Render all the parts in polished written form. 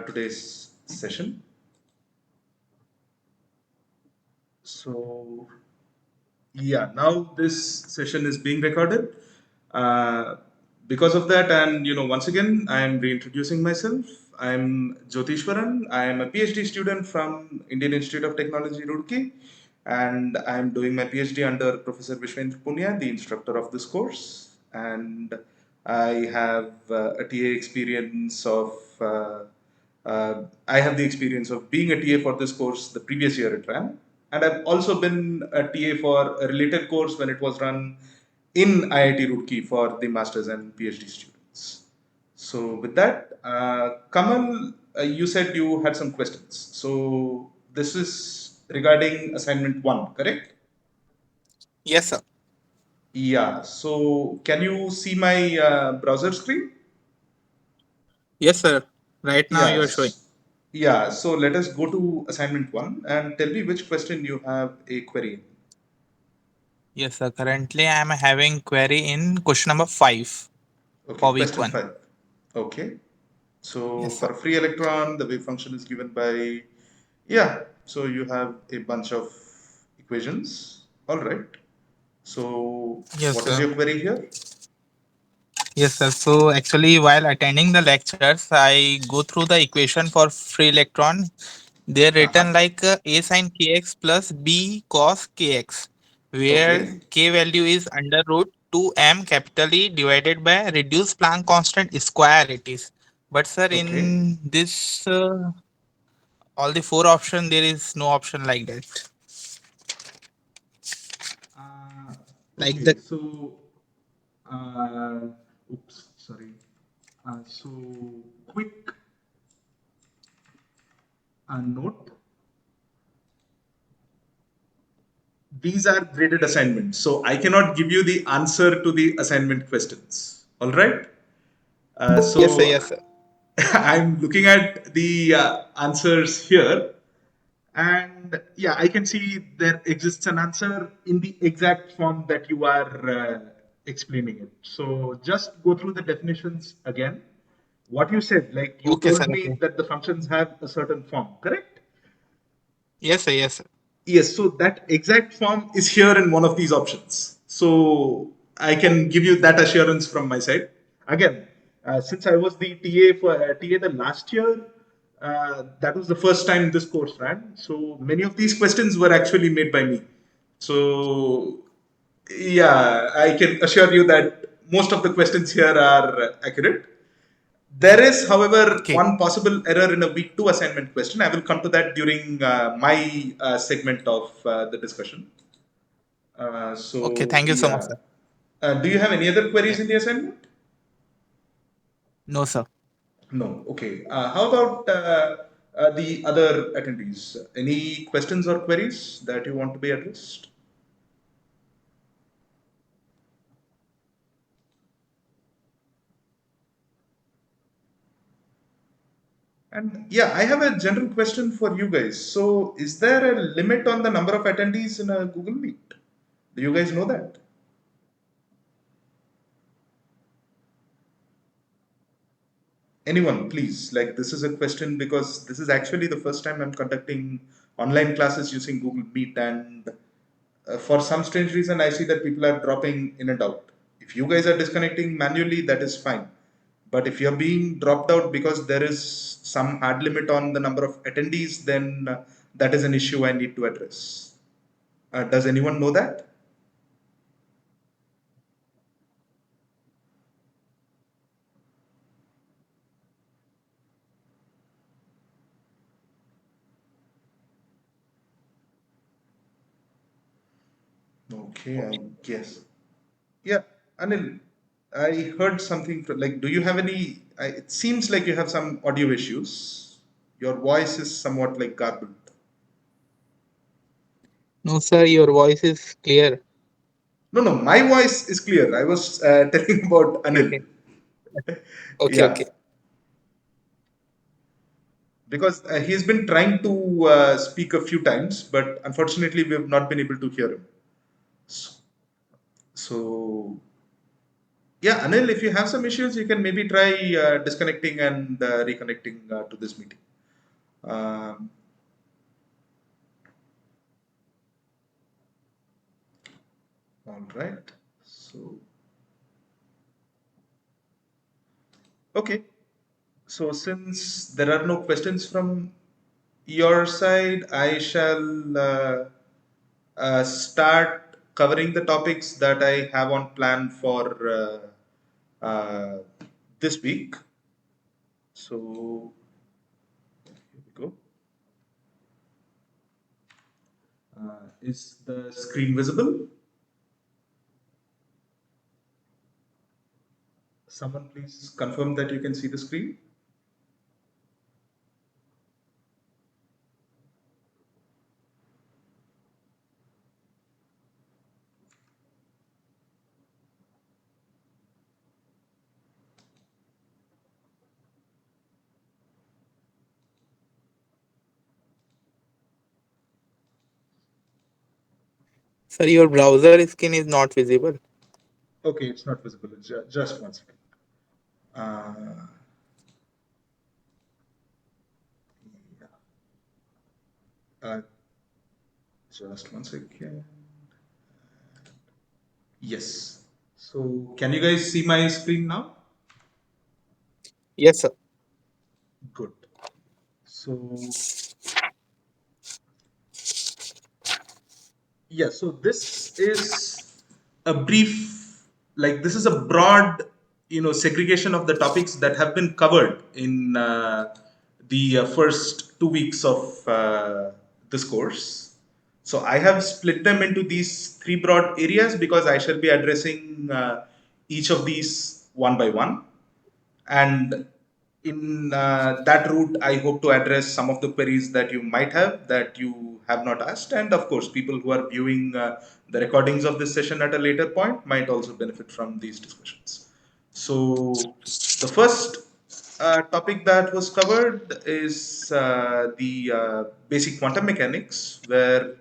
today's session. So, yeah, now this session is being recorded. Uh, because of that, and once again, I am reintroducing myself. I'm Jyotishwaran. I am a PhD student from Indian Institute of Technology, Roorkee, and I'm doing my PhD under Professor Vishwendra Punia, the instructor of this course. And I have a TA experience of. I have the experience of being a TA for this course the previous year it ran, and I've also been a TA for a related course when it was run in IIT Roorkee for the masters and PhD students. So with that, Kamal, you said you had some questions. So this is regarding assignment one, correct? Yes, sir. Yeah. So can you see my browser screen? Yes, sir. Right now you are showing. Yes. Yeah. So let us go to assignment one and tell me which question you have a query in. Yes, sir. Currently I am having query in question number 5 Okay, for week question 1. five. Okay. So Yes, sir. for a free electron, the wave function is given by, yeah, so you have a bunch of equations. All right. So Yes, what is sir. your query here? Yes, sir. So actually while attending the lectures, I go through the equation for free electron. They're Uh-huh. written like a sin kx plus b cos kx, where Okay. k value is under root 2m capital E divided by reduced Planck constant square it is. But sir, Okay. in this all the 4 option there is no option like that. Uh, Like okay. the So, uh, oops, sorry. So quick note. These are graded assignments, so I cannot give you the answer to the assignment questions. All right. yes sir, So yes sir. I'm looking at the answers here, and yeah, I can see there exists an answer in the exact form that you are explaining it. So just go through the definitions again. What you said, like you Okay sir, told me okay. that the functions have a certain form, correct? Yes sir, yes sir. Yes, so that exact form is here in one of these options. So I can give you that assurance from my side. Again, since I was the TA the last year, that was the first time this course ran. So many of these questions were actually made by me. So yeah, I can assure you that most of the questions here are accurate. There is, however, Okay. one possible error in a week two assignment question. I will come to that during my segment of the discussion. Okay, So, thank you so much, yeah. sir. Do you have any other Yeah. queries in the assignment? No, sir. No. Okay. How about the other attendees? Any questions or queries that you want to be addressed? And yeah, I have a general question for you guys. So, is there a limit on the number of attendees in a Google Meet? Do you guys know that? Anyone, please. Like, this is a question because this is actually the first time I'm conducting online classes using Google Meet, and for some strange reason, I see that people are dropping in and out. If you guys are disconnecting manually, that is fine. But if you're being dropped out because there is some hard limit on the number of attendees, then that is an issue I need to address. Does anyone know that? Okay, I guess. Yeah, Anil, I heard something like, do you have any? It seems like you have some audio issues. Your voice is somewhat like garbled. No, sir, your voice is clear. No, no, my voice is clear. I was telling about Okay, Anil. okay. Okay, Yeah, okay. because he's been trying to speak a few times, but unfortunately, we have not been able to hear him. So, so Yeah, Anil, if you have some issues, you can maybe try disconnecting and reconnecting to this meeting. Um, all right. So, okay. So, since there are no questions from your side, I shall start covering the topics that I have on plan for this week. So, here we go. Is the screen visible? Someone please confirm that you can see the screen. Sir, your browser skin is not visible. Okay, it's not visible. It's just one second. Uh, yeah, uh, just one second. Yes. So, can you guys see my screen now? Yes, sir. Good. So, yeah, so this is a brief, like this is a broad, segregation of the topics that have been covered in the first 2 weeks of this course. So I have split them into these three broad areas because I shall be addressing each of these one by one. And in that route, I hope to address some of the queries that you might have that you have not asked. And of course, people who are viewing the recordings of this session at a later point might also benefit from these discussions. So, the first topic that was covered is the basic quantum mechanics, where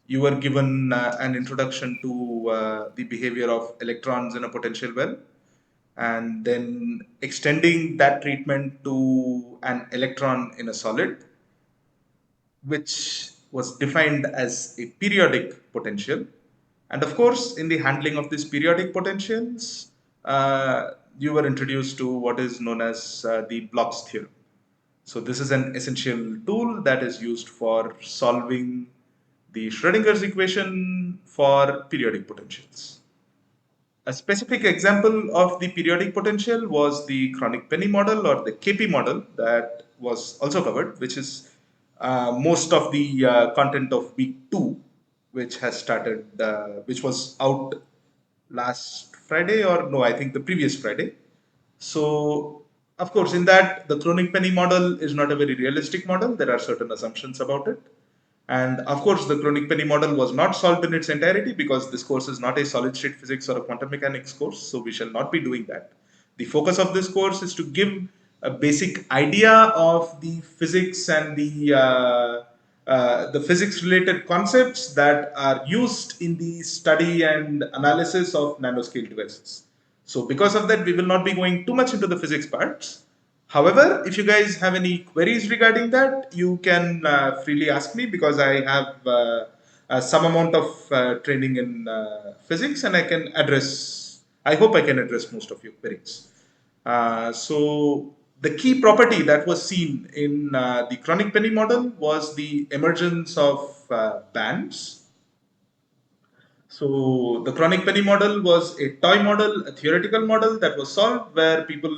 you were given an introduction to the behavior of electrons in a potential well, and then extending that treatment to an electron in a solid, which was defined as a periodic potential. And of course, in the handling of these periodic potentials, you were introduced to what is known as the Bloch's theorem. So, this is an essential tool that is used for solving the Schrodinger's equation for periodic potentials. A specific example of the periodic potential was the chronic penny model or the KP model that was also covered, which is most of the content of week two, which has started, which was out last Friday, or no, I think the previous Friday. So, of course, in that, the chronic penny model is not a very realistic model. There are certain assumptions about it. And of course, the chronic penny model was not solved in its entirety because this course is not a solid state physics or a quantum mechanics course. So, we shall not be doing that. The focus of this course is to give a basic idea of the physics and the physics related concepts that are used in the study and analysis of nanoscale devices. So because of that, we will not be going too much into the physics parts. However, if you guys have any queries regarding that, you can freely ask me because I have some amount of training in physics, and I can address, I hope I can address most of your queries. So the key property that was seen in the chronic penny model was the emergence of bands. So the chronic penny model was a toy model, a theoretical model that was solved where people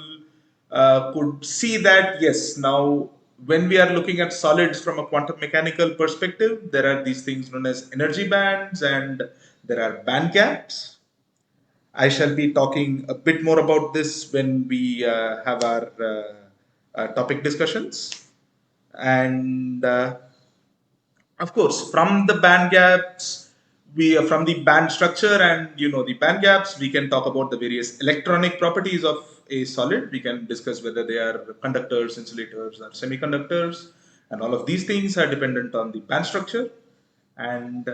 could see that yes, now when we are looking at solids from a quantum mechanical perspective, there are these things known as energy bands and there are band gaps. I shall be talking a bit more about this when we have our topic discussions. And of course, from the band gaps, we from the band structure and the band gaps, we can talk about the various electronic properties of a solid. We can discuss whether they are conductors, insulators, or semiconductors, and all of these things are dependent on the band structure. And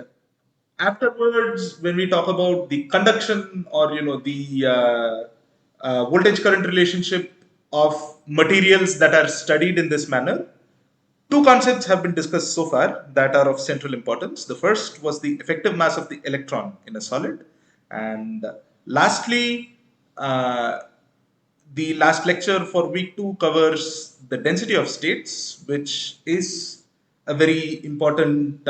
afterwards, when we talk about the conduction or the voltage current relationship of materials that are studied in this manner. Two concepts have been discussed so far that are of central importance. The first was the effective mass of the electron in a solid, and lastly, uh, the last lecture for week 2 covers the density of states, which is a very important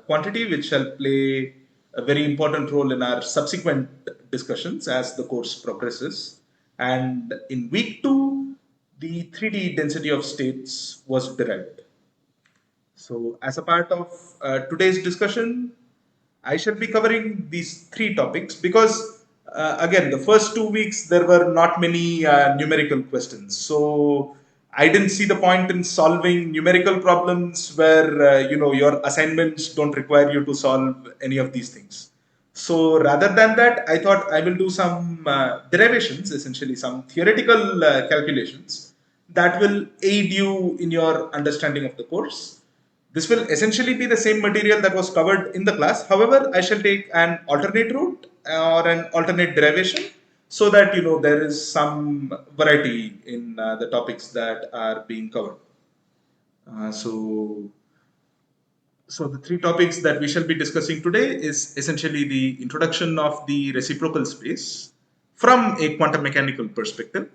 quantity which shall play a very important role in our subsequent discussions as the course progresses. And in week 2, the 3D density of states was derived. So, as a part of today's discussion, I shall be covering these three topics because, again, the first 2 weeks there were not many numerical questions. So, I didn't see the point in solving numerical problems where your assignments don't require you to solve any of these things. So rather than that, I thought I will do some derivations, essentially some theoretical calculations that will aid you in your understanding of the course. This will essentially be the same material that was covered in the class. However, I shall take an alternate route or an alternate derivation so that there is some variety in the topics that are being covered. So the three topics that we shall be discussing today is essentially the introduction of the reciprocal space from a quantum mechanical perspective.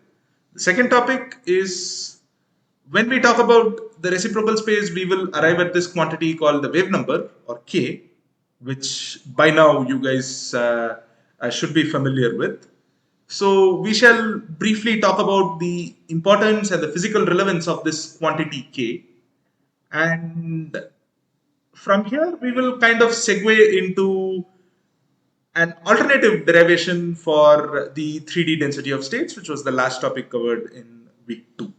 The second topic is when we talk about the reciprocal space, we will arrive at this quantity called the wave number or K, which by now you guys should be familiar with. So we shall briefly talk about the importance and the physical relevance of this quantity K. And from here, we will kind of segue into an alternative derivation for the 3D density of states, which was the last topic covered in week 2.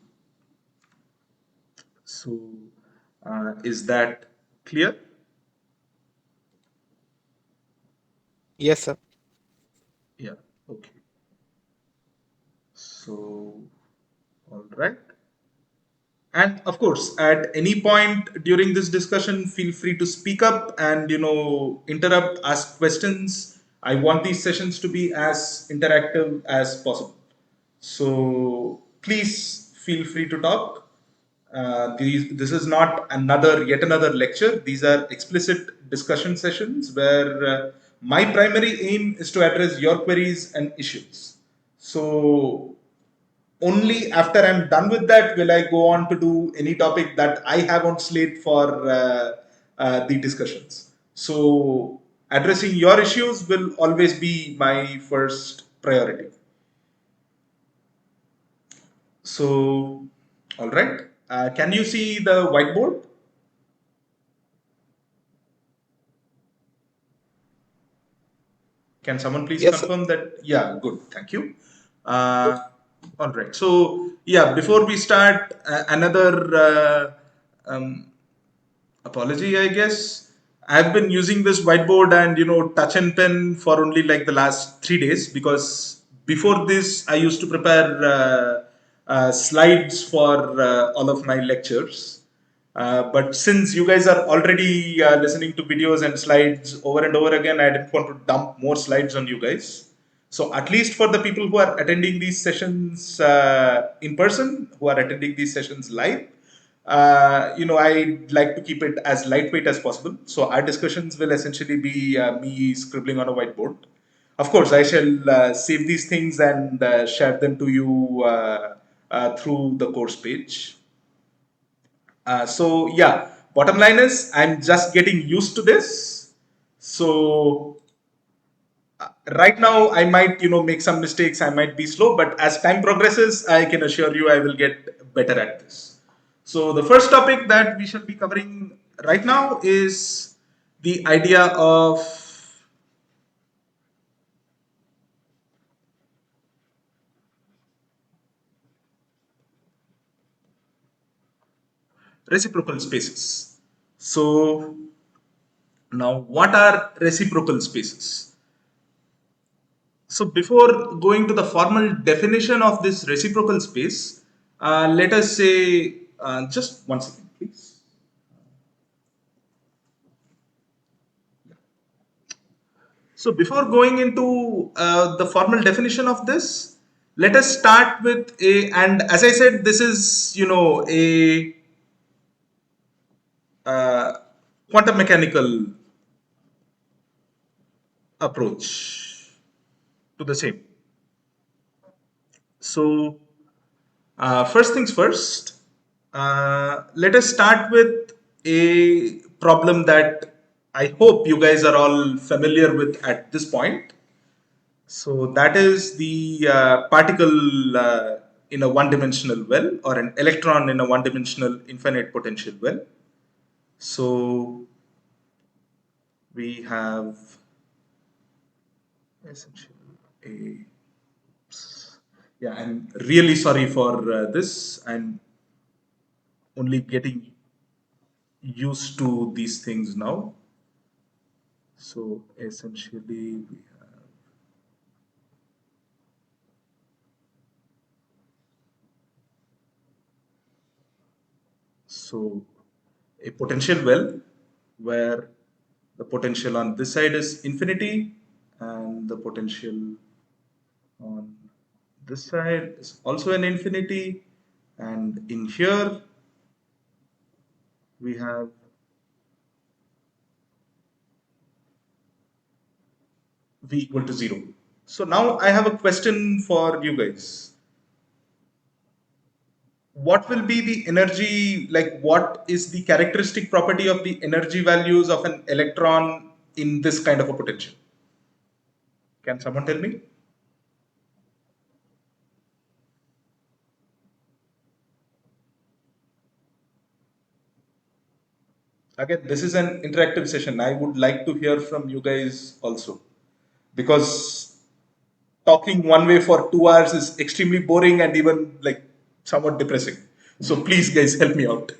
So, is that clear? Yes, sir. Yeah. Okay. So, all right. And of course, at any point during this discussion, feel free to speak up and interrupt, ask questions. I want these sessions to be as interactive as possible. So please feel free to talk. This is not yet another lecture. These are explicit discussion sessions where my primary aim is to address your queries and issues. So only after I'm done with that will I go on to do any topic that I have on slate for the discussions. So addressing your issues will always be my first priority. So, all right. Can you see the whiteboard? Can someone please Yes, sir. confirm that? Yeah, good. Thank you. Uh, all right. So, yeah, before we start, another apology, I guess. I've been using this whiteboard and touch and pen for only like the last 3 days because before this I used to prepare slides for all of my lectures. But since you guys are already listening to videos and slides over and over again, I didn't want to dump more slides on you guys. So at least for the people who are attending these sessions in person, who are attending these sessions live, I like to keep it as lightweight as possible. So our discussions will essentially be me scribbling on a whiteboard. Of course, I shall save these things and share them to you through the course page. So yeah, bottom line is I'm just getting used to this. So right now I might make some mistakes, I might be slow, but as time progresses I can assure you I will get better at this. So the first topic that we shall be covering right now is the idea of reciprocal spaces. So now what are reciprocal spaces? So before going to the formal definition of this reciprocal space, let us say, just one second, please. So before going into the formal definition of this, Let us start with a, and as I said, this is, a uh, quantum mechanical approach to the same. So, first things first, let us start with a problem that I hope you guys are all familiar with at this point. So, that is the particle in a one dimensional well, or an electron in a one dimensional infinite potential well. So, we have essentially a, yeah, I'm really sorry for this. I'm only getting used to these things now. So essentially, we have, so a potential well where the potential on this side is infinity and the potential on this side is also an infinity, and in here we have v equal to 0. So now I have a question for you guys. What will be the energy, like what is the characteristic property of the energy values of an electron in this kind of a potential? Can someone tell me? Again, this is an interactive session. I would like to hear from you guys also, because talking one way for 2 hours is extremely boring and even like somewhat depressing. So please, guys, help me out.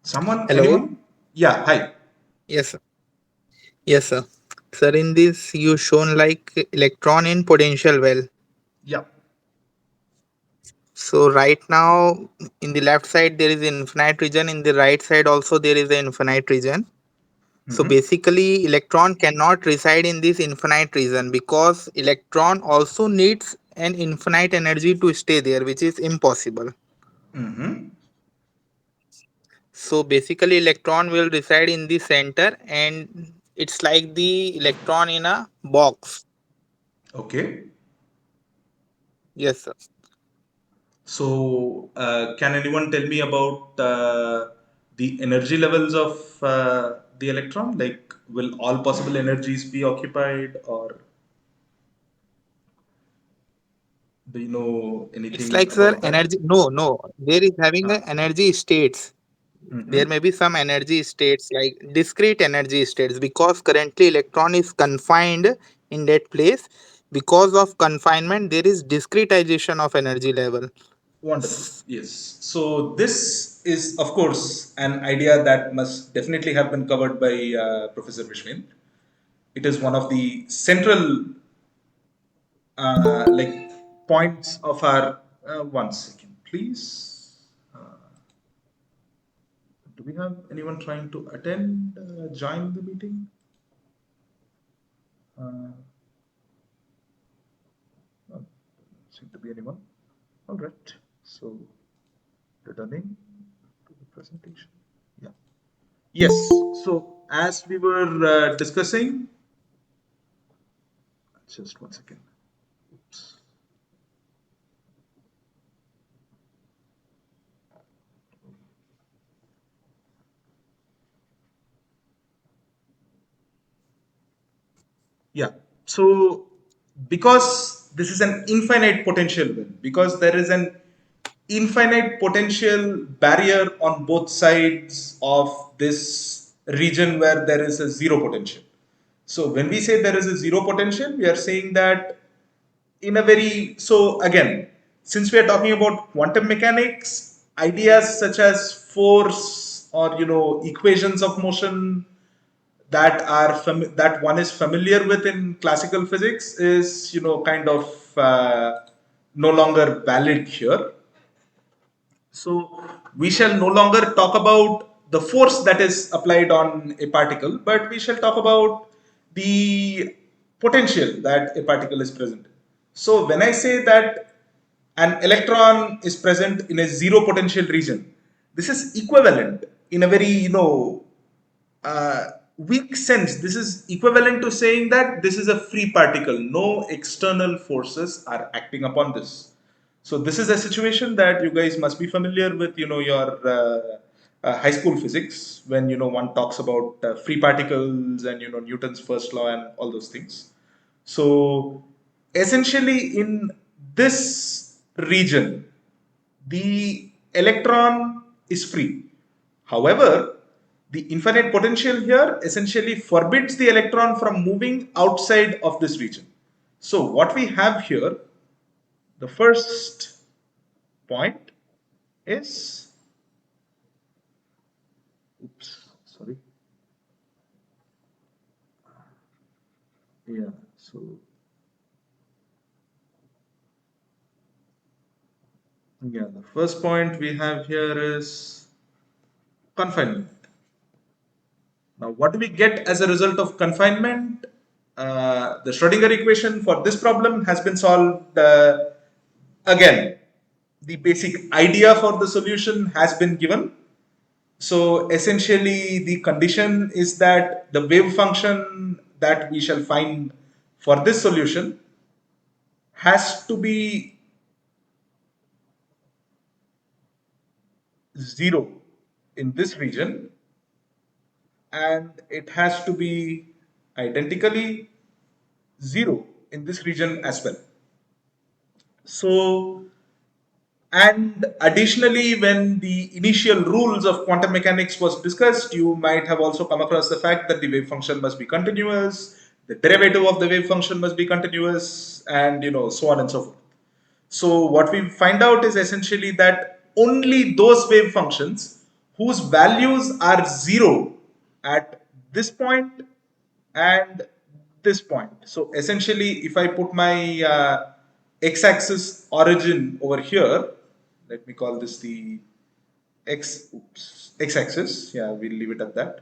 Someone, Hello. anyone? Yeah, hi. Yes, sir. Yes, sir. Sir, in this you shown like electron in potential well. Yeah. So right now in the left side there is infinite region, in the right side also there is an infinite region. So Mm-hmm. basically electron cannot reside in this infinite region because electron also needs an infinite energy to stay there, which is impossible. Mm-hmm. So basically electron will reside in the center and it's like the electron in a box. Okay. Yes, sir. So, can anyone tell me about the energy levels of the electron? Like, will all possible energies be occupied, or do you know It's anything like, sir, about that? energy. No, no. There is having a energy states. There Mm-hmm. may be some energy states like discrete energy states because currently electron is confined in that place. Because of confinement, there is discretization of energy level. Wonderful. Yes. So, this is, of course, an idea that must definitely have been covered by Professor Vishwin. It is one of the central like points of our. One second, please. Do we have anyone trying to attend, join the meeting? Uh, no, seem to be anyone. All right. So, returning to the presentation. Yeah. Yes. So, as we were discussing, just one second. Oops. Yeah. So, because this is an infinite potential well, because there is an infinite potential barrier on both sides of this region where there is a zero potential. So, when we say there is a zero potential, we are saying that in a very, so again, since we are talking about quantum mechanics, ideas such as force or equations of motion that that one is familiar with in classical physics is kind of no longer valid here. So we shall no longer talk about the force that is applied on a particle, but we shall talk about the potential that a particle is present. So when I say that an electron is present in a zero potential region, this is equivalent in a very weak sense. This is equivalent to saying that this is a free particle. No external forces are acting upon this. So this is a situation that you guys must be familiar with. Your high school physics, when one talks about free particles and Newton's first law and all those things. So essentially, in this region, the electron is free. However, the infinite potential here essentially forbids the electron from moving outside of this region. So what we have here, the first point is, oops, sorry. Yeah, so yeah, the first point we have here is confinement. Now, what do we get as a result of confinement? The Schrodinger equation for this problem has been solved. Again, the basic idea for the solution has been given. So essentially, the condition is that the wave function that we shall find for this solution has to be zero in this region, and it has to be identically zero in this region as well. So, and additionally, when the initial rules of quantum mechanics was discussed, you might have also come across the fact that the wave function must be continuous, the derivative of the wave function must be continuous, and so on and so forth. So what we find out is essentially that only those wave functions whose values are zero at this point and this point. So essentially, if I put my x-axis origin over here, let me call this the x-axis. Yeah, we'll leave it at that.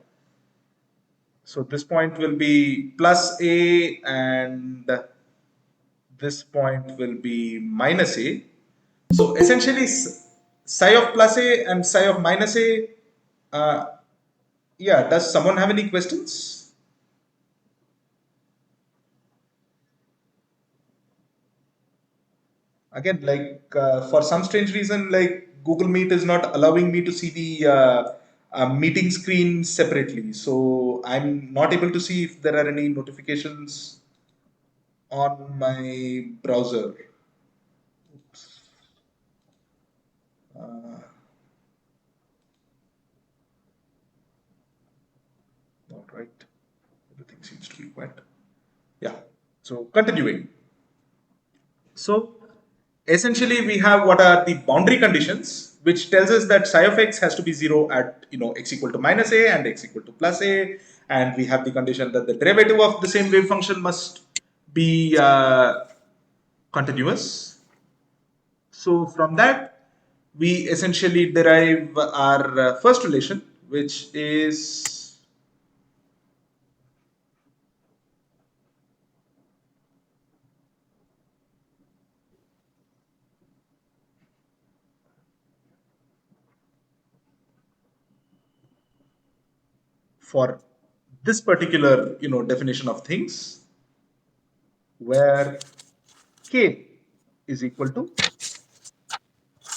So this point will be plus a, and this point will be minus a. So essentially, psi of plus a and psi of minus a. Uh, yeah, does someone have any questions? Again, like for some strange reason, like Google Meet is not allowing me to see the meeting screen separately. So I'm not able to see if there are any notifications on my browser. Oops. Uh, all right. Everything seems to be quiet. Yeah. So continuing. So essentially, we have what are the boundary conditions, which tells us that psi of x has to be zero at x equal to minus a and x equal to plus a, and we have the condition that the derivative of the same wave function must be continuous. So from that, we essentially derive our first relation, which is for this particular definition of things, where k is equal to,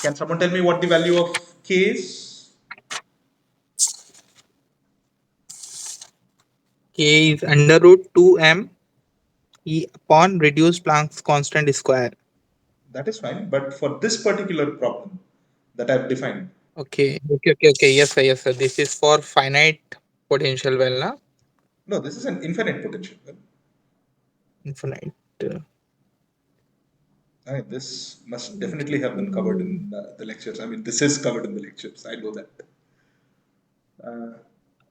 can someone tell me what the value of k is? K is under root 2m e upon reduced Planck's constant square. That is fine, but for this particular problem that I've defined, Okay. Yes, sir. This is for finite potential well, na? no, this is an infinite potential. Well, Infinite. I mean, this must definitely have been covered in the lectures. I mean, this is covered in the lectures. I know that. Uh,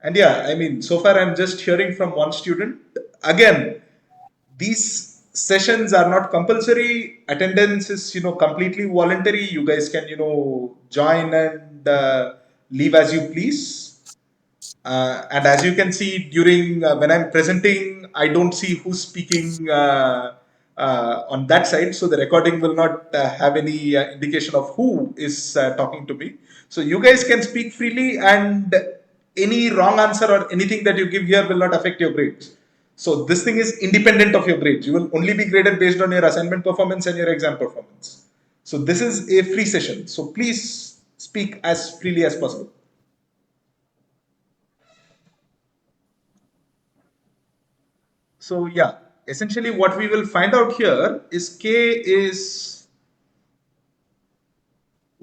and yeah, I mean, so far I'm just hearing from one student. Again, these sessions are not compulsory. Attendance is, completely voluntary. You guys can, join and leave as you please. And as you can see, during when I'm presenting, I don't see who's speaking on that side, so the recording will not have any indication of who is talking to me. So you guys can speak freely, and any wrong answer or anything that you give here will not affect your grades. So this thing is independent of your grades. You will only be graded based on your assignment performance and your exam performance. So this is a free session. So please speak as freely as possible. So yeah, essentially what we will find out here is K is,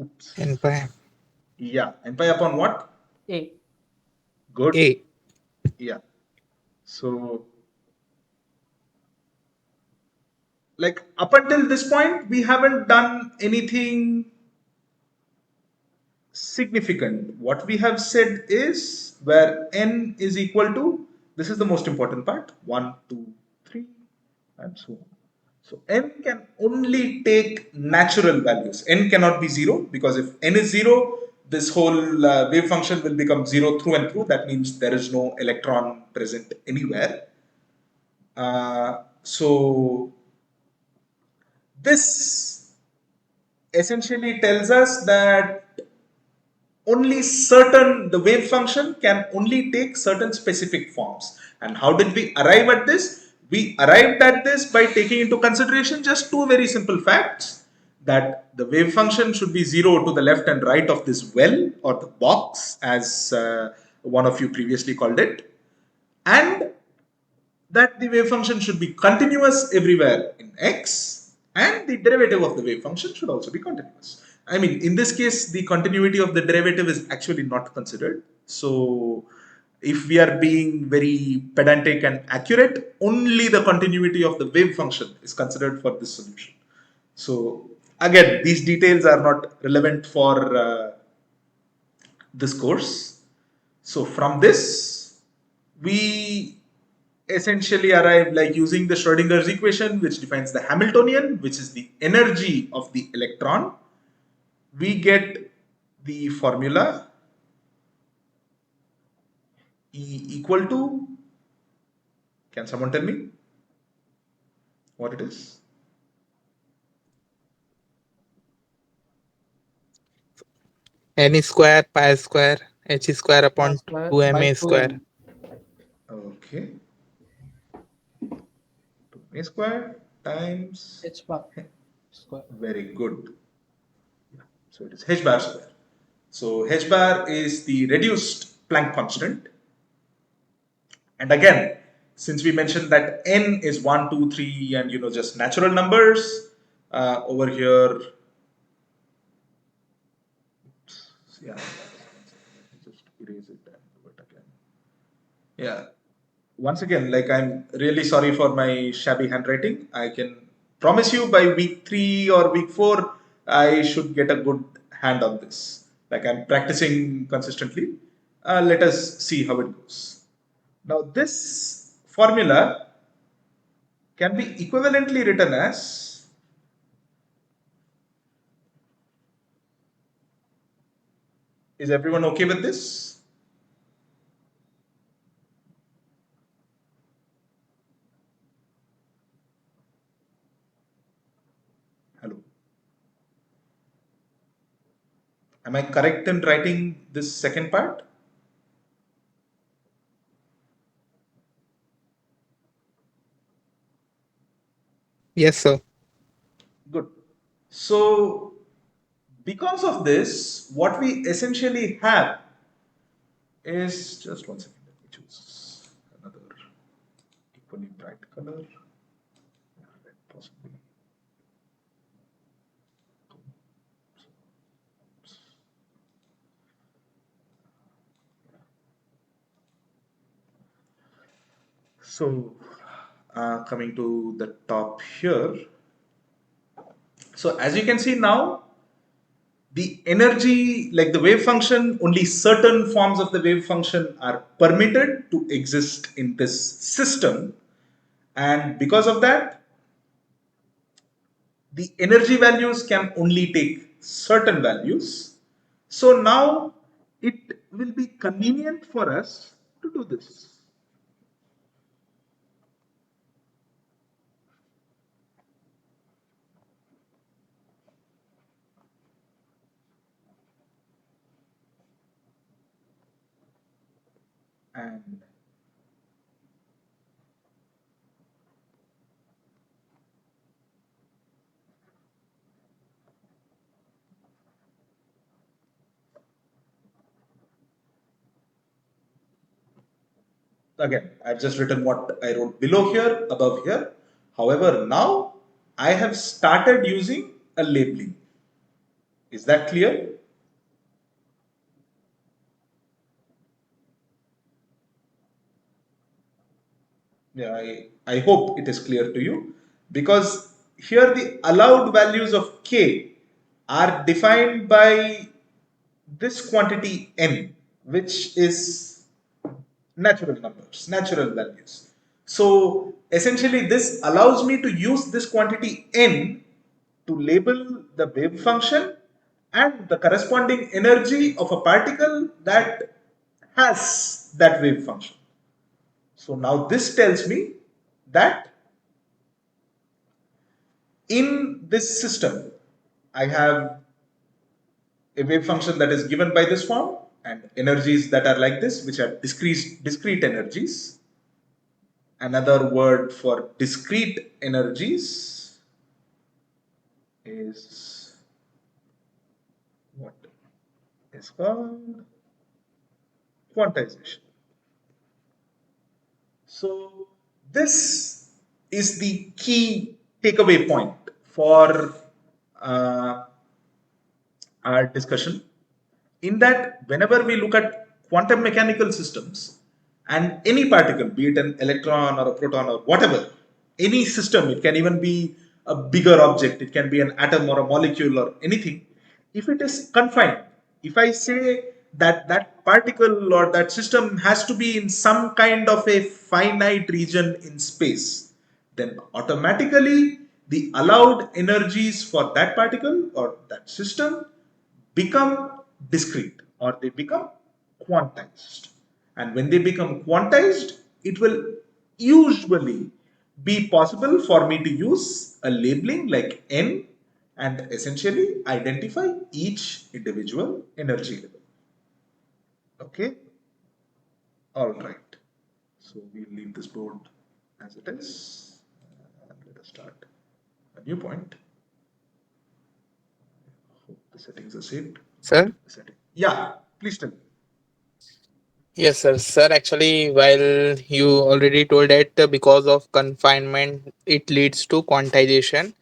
oops, And by yeah, and pi upon what? A. Good. A. Yeah. So like up until this point, we haven't done anything significant. What we have said is where n is equal to, this is the most important part, 1, 2, 3, and so on. So n can only take natural values. N cannot be 0 because if n is 0, this whole wave function will become 0 through and through. That means there is no electron present anywhere. So this essentially tells us that only certain, the wave function can only take certain specific forms. And how did we arrive at this? We arrived at this by taking into consideration just two very simple facts, that the wave function should be 0 to the left and right of this well or the box, as one of you previously called it, and that the wave function should be continuous everywhere in x, and the derivative of the wave function should also be continuous. I mean, in this case, the continuity of the derivative is actually not considered. So, if we are being very pedantic and accurate, only the continuity of the wave function is considered for this solution. So, again, these details are not relevant for this course. So, from this, we essentially arrive like using the Schrodinger's equation, which defines the Hamiltonian, which is the energy of the electron. We get the formula E equal to, can someone tell me what it is? N square pi square h square R upon square 2ma by square. 2m. Okay, 2a square times, H bar square. very good. So it is h bar square. So h bar is the reduced Planck constant. And again, since we mentioned that n is 1, 2, 3, and just natural numbers, over here, yeah, just erase it and do it again. Yeah, once again, like I'm really sorry for my shabby handwriting. I can promise you by week 3 or week 4, I should get a good hand on this. Like I'm practicing consistently. Let us see how it goes. Now, this formula can be equivalently written as, is everyone okay with this? Hello. Am I correct in writing this second part? Yes, sir. Good. So, because of this, what we essentially have is, just one second, let me choose another equally bright color. Red possibly. So, coming to the top here. So, as you can see now, the energy, like the wave function, only certain forms of the wave function are permitted to exist in this system. And because of that, the energy values can only take certain values. So now it will be convenient for us to do this. And again, I've just written what I wrote below here, above here. However, now I have started using a labeling. Is that clear? Yeah, I hope it is clear to you, because here the allowed values of K are defined by this quantity N, which is natural numbers, natural values. So essentially, this allows me to use this quantity N to label the wave function and the corresponding energy of a particle that has that wave function. So now this tells me that in this system, I have a wave function that is given by this form and energies that are like this, which are discrete energies. Another word for discrete energies is what is called quantization. So this is the key takeaway point for uh, our discussion, in that whenever we look at quantum mechanical systems and any particle, be it an electron or a proton or whatever, any system, it can even be a bigger object, it can be an atom or a molecule or anything, if it is confined, if I say that that particle or that system has to be in some kind of a finite region in space, then automatically the allowed energies for that particle or that system become discrete, or they become quantized. And when they become quantized, it will usually be possible for me to use a labeling like N and essentially identify each individual energy level. Okay? All right. So we'll leave this board as it is and let us start a new point. Hope the settings are saved. Sir? Setting. Yeah, please tell me. Yes, sir. Sir, actually, while you already told that because of confinement, it leads to quantization.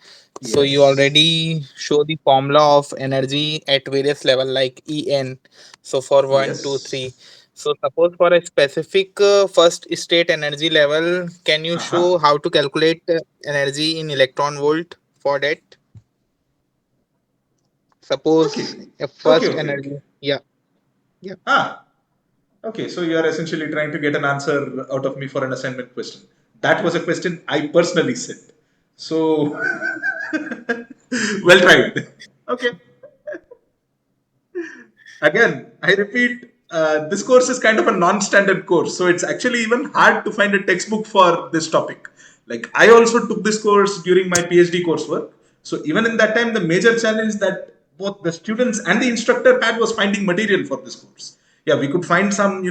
So you Yes. already show the formula of energy at various level like En. So for one, two, three. Yes. So suppose for a specific first state energy level, can you Uh-huh. show how to calculate energy in electron volt for that? Suppose Okay. a Okay, first okay, okay. energy. Yeah. Yeah. Ah, okay. So you are essentially trying to get an answer out of me for an assignment question. That was a question I personally said. So, well tried. Okay. Again, I repeat, this course is kind of a non-standard course, so it's actually even hard to find a textbook for this topic. Like I also took this course during my PhD coursework, so even in that time, the major challenge that both the students and the instructor had was finding material for this course. Yeah, we could find some,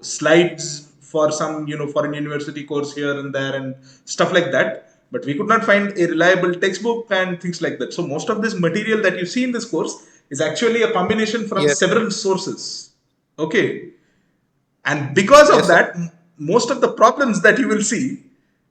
slides for some, foreign university course here and there and stuff like that, but we could not find a reliable textbook and things like that. So most of this material that you see in this course is actually a combination from Yes, sir. several sources. Okay. And because of Yes, sir. that, most of the problems that you will see,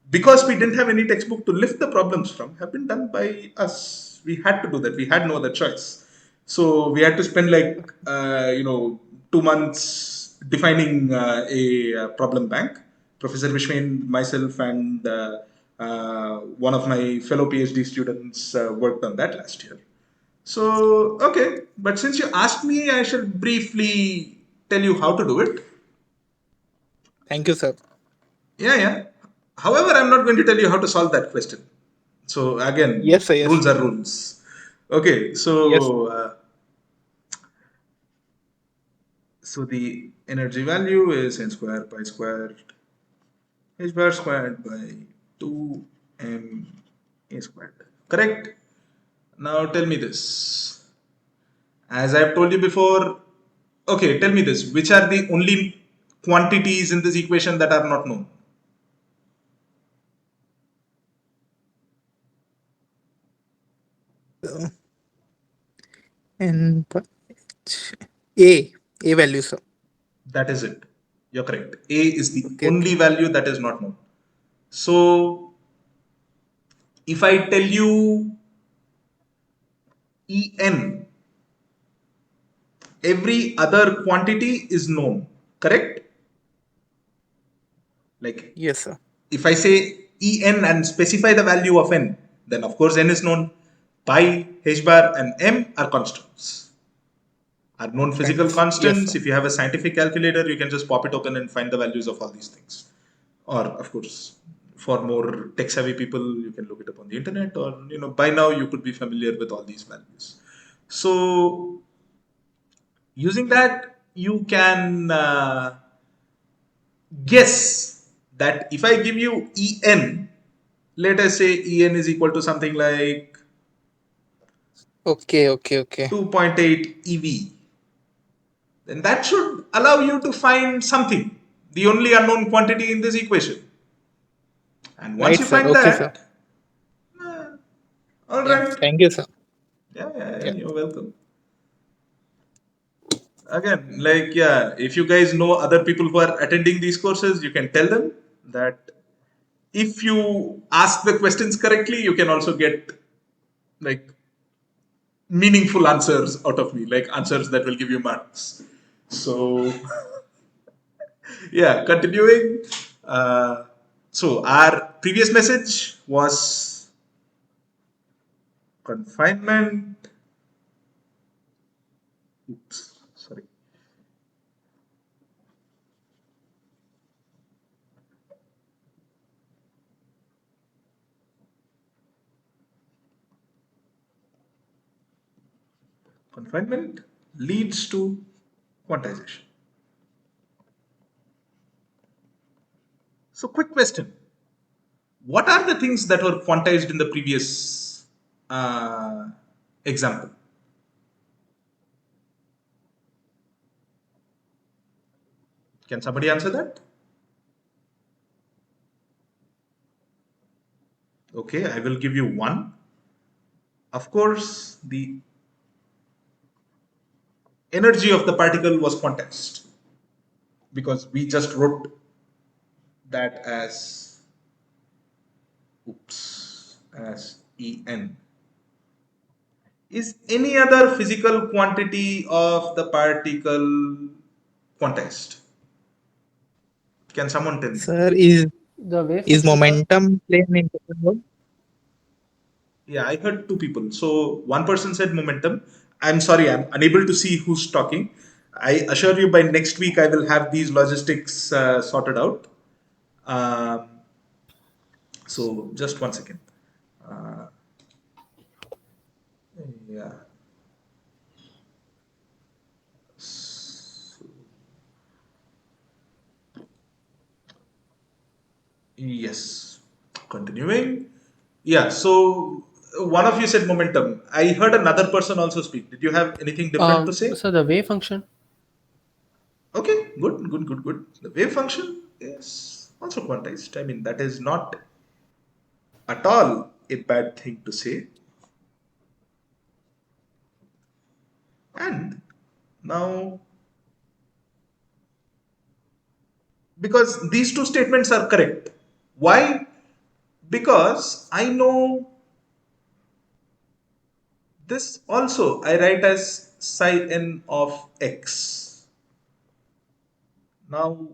because we didn't have any textbook to lift the problems from, have been done by us. We had to do that. We had no other choice. So we had to spend like 2 months defining a problem bank. Professor Vishwain, myself, and one of my fellow PhD students worked on that last year. So, okay, but since you asked me, I shall briefly tell you how to do it. Thank you, sir. Yeah, yeah. However, I'm not going to tell you how to solve that question. So, again, Yes, sir. Yes, rules sir. are rules. Okay, Yes. so the energy value is n square pi squared h bar squared by 2m a squared. Correct? Now tell me this. As I've told you before, okay, tell me this. Which are the only quantities in this equation that are not known? And A value, sir. That is it. You're correct. A is the Okay, okay. only value that is not known. So if I tell you En, every other quantity is known, correct? Like Yes, sir. if I say En and specify the value of n, then of course n is known. Pi, h bar, and m are constants, are known physical Thanks. Yes, constants. sir. If you have a scientific calculator, you can just pop it open and find the values of all these things. Or, of course, for more tech savvy people, you can look it up on the internet, or by now you could be familiar with all these values. So, using that, you can guess that if I give you En, let us say En is equal to something like Okay, okay, okay. 2.8 EV, then that should allow you to find something, the only unknown quantity in this equation. And once Right, you sir. find Okay, sir. that, all Yeah. right. Thank you, sir. Yeah, yeah, yeah, Yeah. you're welcome. Again, like, yeah, if you guys know other people who are attending these courses, you can tell them that if you ask the questions correctly, you can also get like meaningful answers out of me, like answers that will give you marks. So, yeah, continuing. Uh, so, our previous message was confinement. Oops, sorry. Confinement leads to quantization. So, quick question: what are the things that were quantized in the previous example? Can somebody answer that? Okay, I will give you one. Of course, the energy of the particle was quantized because we just wrote that as, oops, as En. Is any other physical quantity of the particle quantized? Can someone tell me? Sir, is The wave is function, sir. momentum playing an important role? Yeah, I heard two people. So one person said momentum. I'm sorry, I'm unable to see who's talking. I assure you by next week I will have these logistics sorted out. Um, so just one second. Uh, yeah. Yes. Continuing. Yeah. So one of you said momentum. I heard another person also speak. Did you have anything different to say? So the wave function. Okay. Good. Good. Good. Good. The wave function is also quantized. I mean, that is not at all a bad thing to say. And now, because these two statements are correct. Why? Because I know this also I write as psi n of x. Now,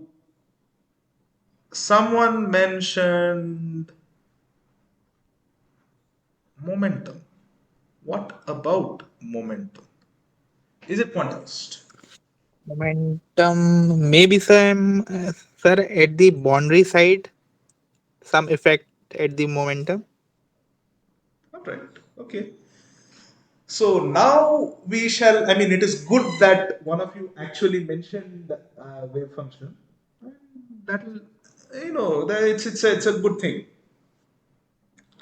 someone mentioned momentum. What about momentum? Is it quantized? Momentum, maybe some, sir, at the boundary side, some effect at the momentum. All right. Okay. So now we shall. I mean, it is good that one of you actually mentioned wave function. That will, it's a good thing.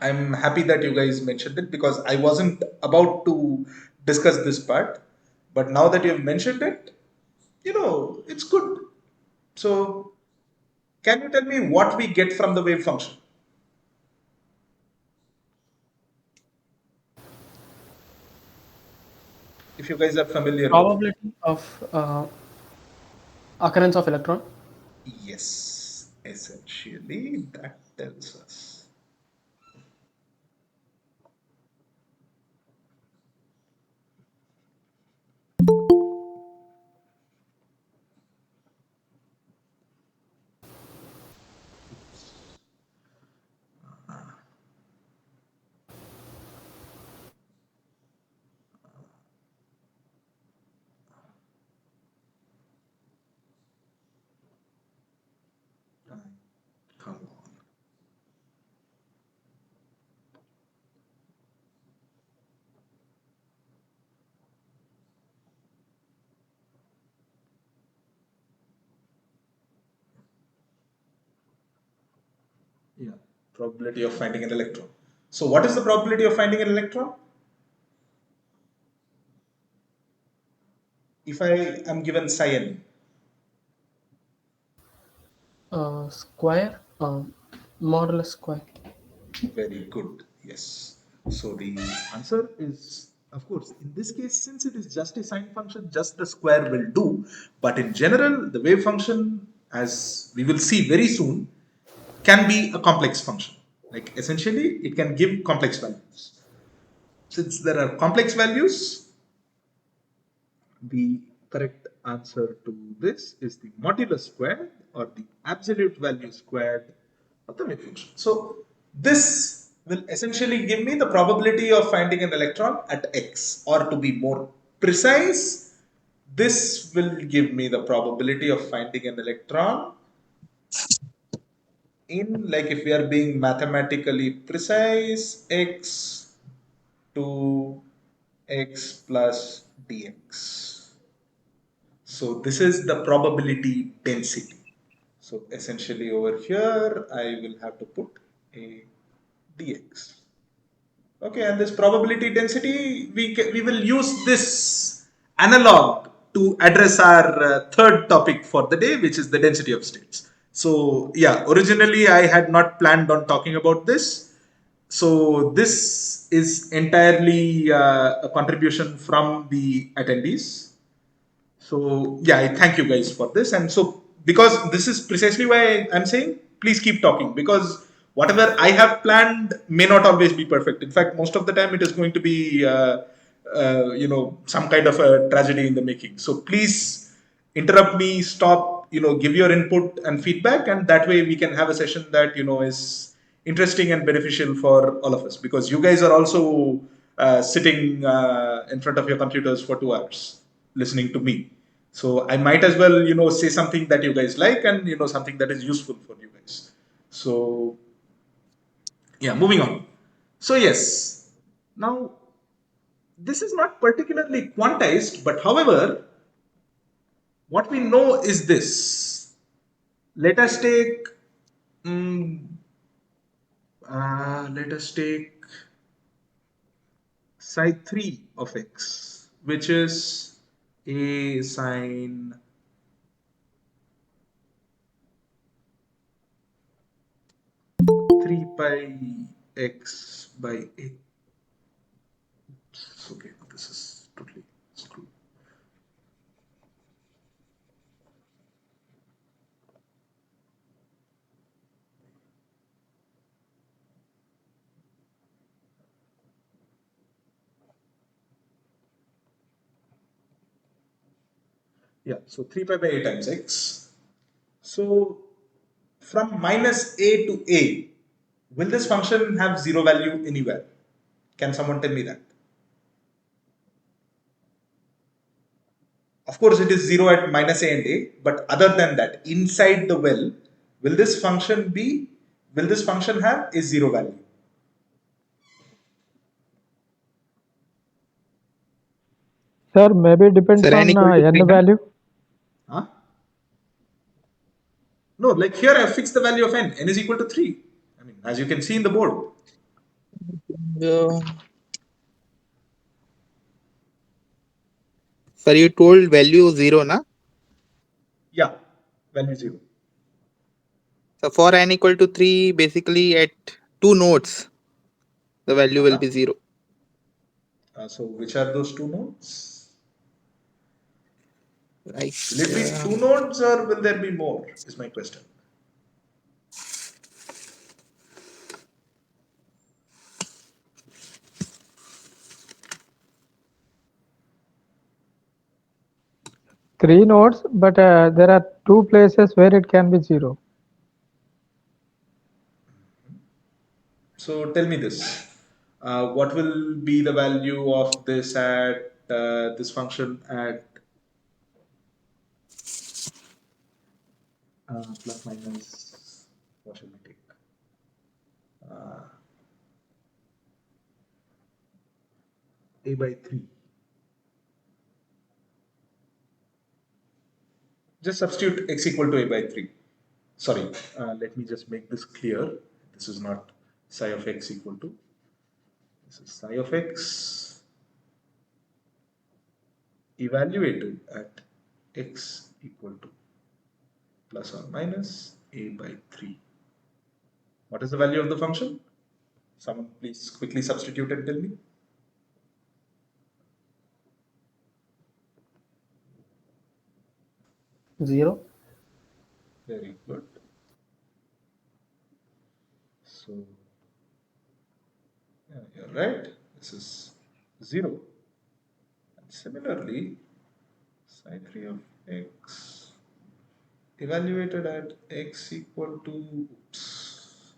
I'm happy that you guys mentioned it because I wasn't about to discuss this part, but now that you've mentioned it, it's good. So, can you tell me what we get from the wave function? If you guys are familiar with it. Probability of occurrence of electron. Yes, essentially that tells us. Come on. Yeah, probability of finding an electron. So, what is the probability of finding an electron? If I am given psi n, Square, modulus square. very good. Yes. So the answer is, of course, in this case, since it is just a sine function, just the square will do. But in general, the wave function, as we will see very soon, can be a complex function. Like essentially, it can give complex values. Since there are complex values, the correct answer to this is the modulus squared or the absolute value squared of the wave function. So this will essentially give me the probability of finding an electron at x, or to be more precise, this will give me the probability of finding an electron in, like if we are being mathematically precise, x to x plus dx. So this is the probability density. So essentially over here, I will have to put a dx. Okay, and this probability density, we will use this analog to address our third topic for the day, which is the density of states. So yeah, originally I had not planned on talking about this. So this is entirely a contribution from the attendees. So yeah, I thank you guys for this. And so because this is precisely why I'm saying, please keep talking, because whatever I have planned may not always be perfect. In fact, most of the time it is going to be some kind of a tragedy in the making. So please interrupt me, stop, give your input and feedback, and that way we can have a session that is interesting and beneficial for all of us, because you guys are also sitting in front of your computers for 2 hours listening to me. So I might as well, say something that you guys like, and something that is useful for you guys. So yeah, moving on. So yes, now this is not particularly quantized, but however, what we know is this. Let us take, mm, let us take psi 3 of x, which is a sine 3 pi x by a. Okay, this is totally screwed. Yeah, so 3 pi by a times x. So from minus a to a, will this function have zero value anywhere? Can someone tell me that? Of course, it is zero at minus a and a, but other than that, inside the well, will this function be, will this function have a zero value? Sir, maybe depends Sir, n on equal to 3, n na? value. Huh? No, like here I have fixed the value of n. N is equal to 3. I mean, as you can see in the board. Uh, Sir, you told value 0, na? Yeah. value 0. So for n equal to 3, basically at two nodes, the value will Uh-huh. be 0. So which are those two nodes? Like Will it be two nodes or will there be more? Is my question. Three nodes, but there are two places where it can be 0. So tell me this. What will be the value of this at this function at plus minus, what shall we take? A by 3. Just substitute x equal to a by 3. Sorry, let me just make this clear. This is not psi of x equal to. This is psi of x evaluated at x equal to plus or minus a by 3. What is the value of the function? Someone please quickly substitute and tell me. 0. Very good. So, yeah, you're right. This is 0. And similarly, psi 3 of x evaluated at x equal to, oops,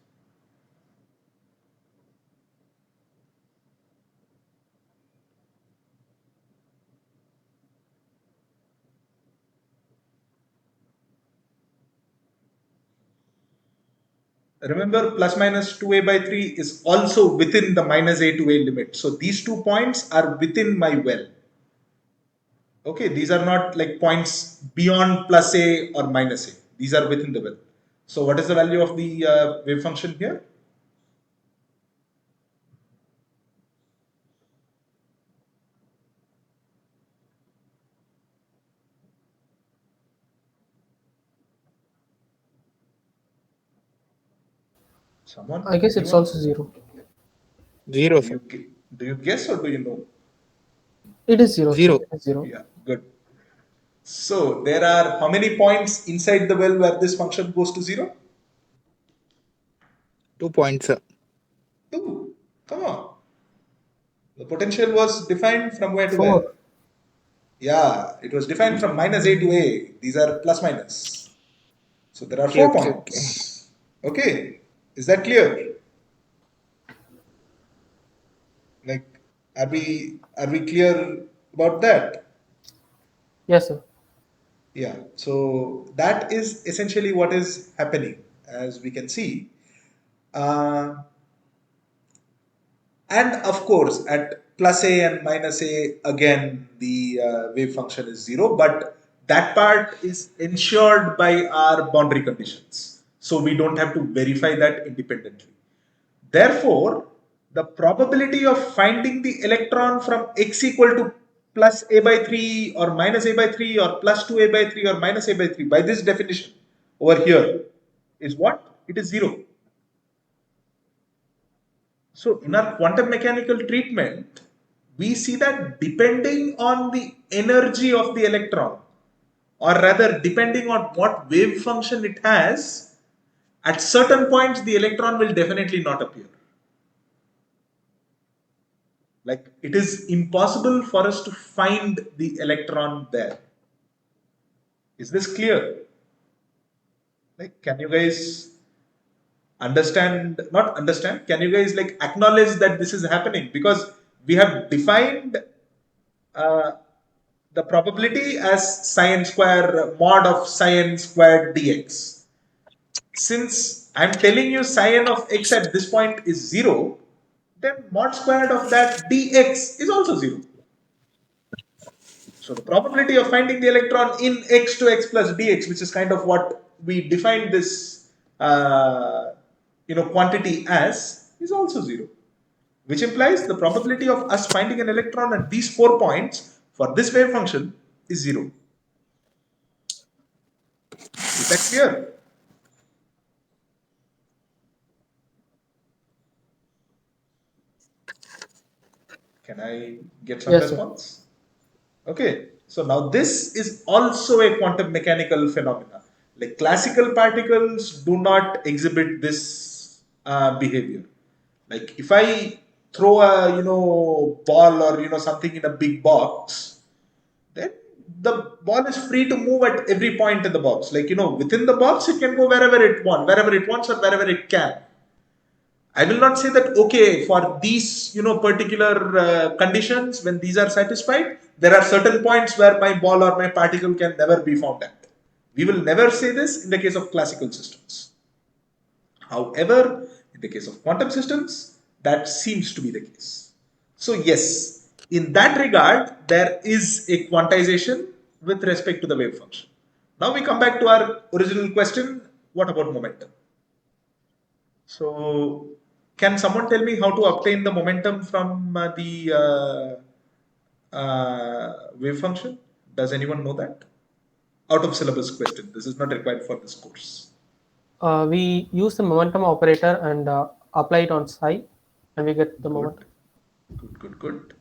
remember plus minus 2a by 3 is also within the minus a to a limit. So these 2 points are within my well. Okay, these are not like points beyond plus a or minus a. These are within the well. So what is the value of the wave function here? Someone? I guess it's Anyone? also 0. 0, Do sir. you do you guess or do you know? It is 0, sir. 0. It is 0. Yeah, good. So there are how many points inside the well where this function goes to 0? 2 points, sir. 2. Come on. The potential was defined from where to 4. where? Yeah, it was defined from minus a to a. These are plus minus. So there are Okay, 4 okay, okay. points. Okay, is that clear? Like, are we clear about that? Yes, sir. Yeah. So that is essentially what is happening, as we can see. Uh, And of course, at plus a and minus a, again, the wave function is 0, but that part is ensured by our boundary conditions. So we don't have to verify that independently. Therefore, the probability of finding the electron from x equal to plus a by 3 or minus a by 3 or plus 2a by 3 or minus a by 3 by this definition over here is what? It is 0. So in our quantum mechanical treatment, we see that depending on the energy of the electron, or rather depending on what wave function it has, at certain points the electron will definitely not appear. Like it is impossible for us to find the electron there. Is this clear? Like, can you guys not understand? Can you guys like acknowledge that this is happening? Because we have defined uh, the probability as sine square mod of sine squared dx. Since I'm telling you sine of x at this point is 0, then mod squared of that dx is also 0. So the probability of finding the electron in x to x plus dx, which is kind of what we defined this quantity as, is also 0. Which implies the probability of us finding an electron at these 4 points for this wave function is 0. Is that clear? Can I get some Yes, sir. response? Okay, so now this is also a quantum mechanical phenomena. Like classical particles do not exhibit this behavior. Like if I throw a ball or something in a big box, then the ball is free to move at every point in the box. Like within the box, it can go wherever it wants, or wherever it can. I will not say that okay for these particular conditions when these are satisfied there are certain points where my ball or my particle can never be found at. We will never say this in the case of classical systems. However, in the case of quantum systems, that seems to be the case. So yes, in that regard, there is a quantization with respect to the wave function. Now we come back to our original question: what about momentum? So, can someone tell me how to obtain the momentum from the wave function? Does anyone know that? Out of syllabus question. This is not required for this course. We use the momentum operator and apply it on psi, and we get the momentum. Good, good, good, good.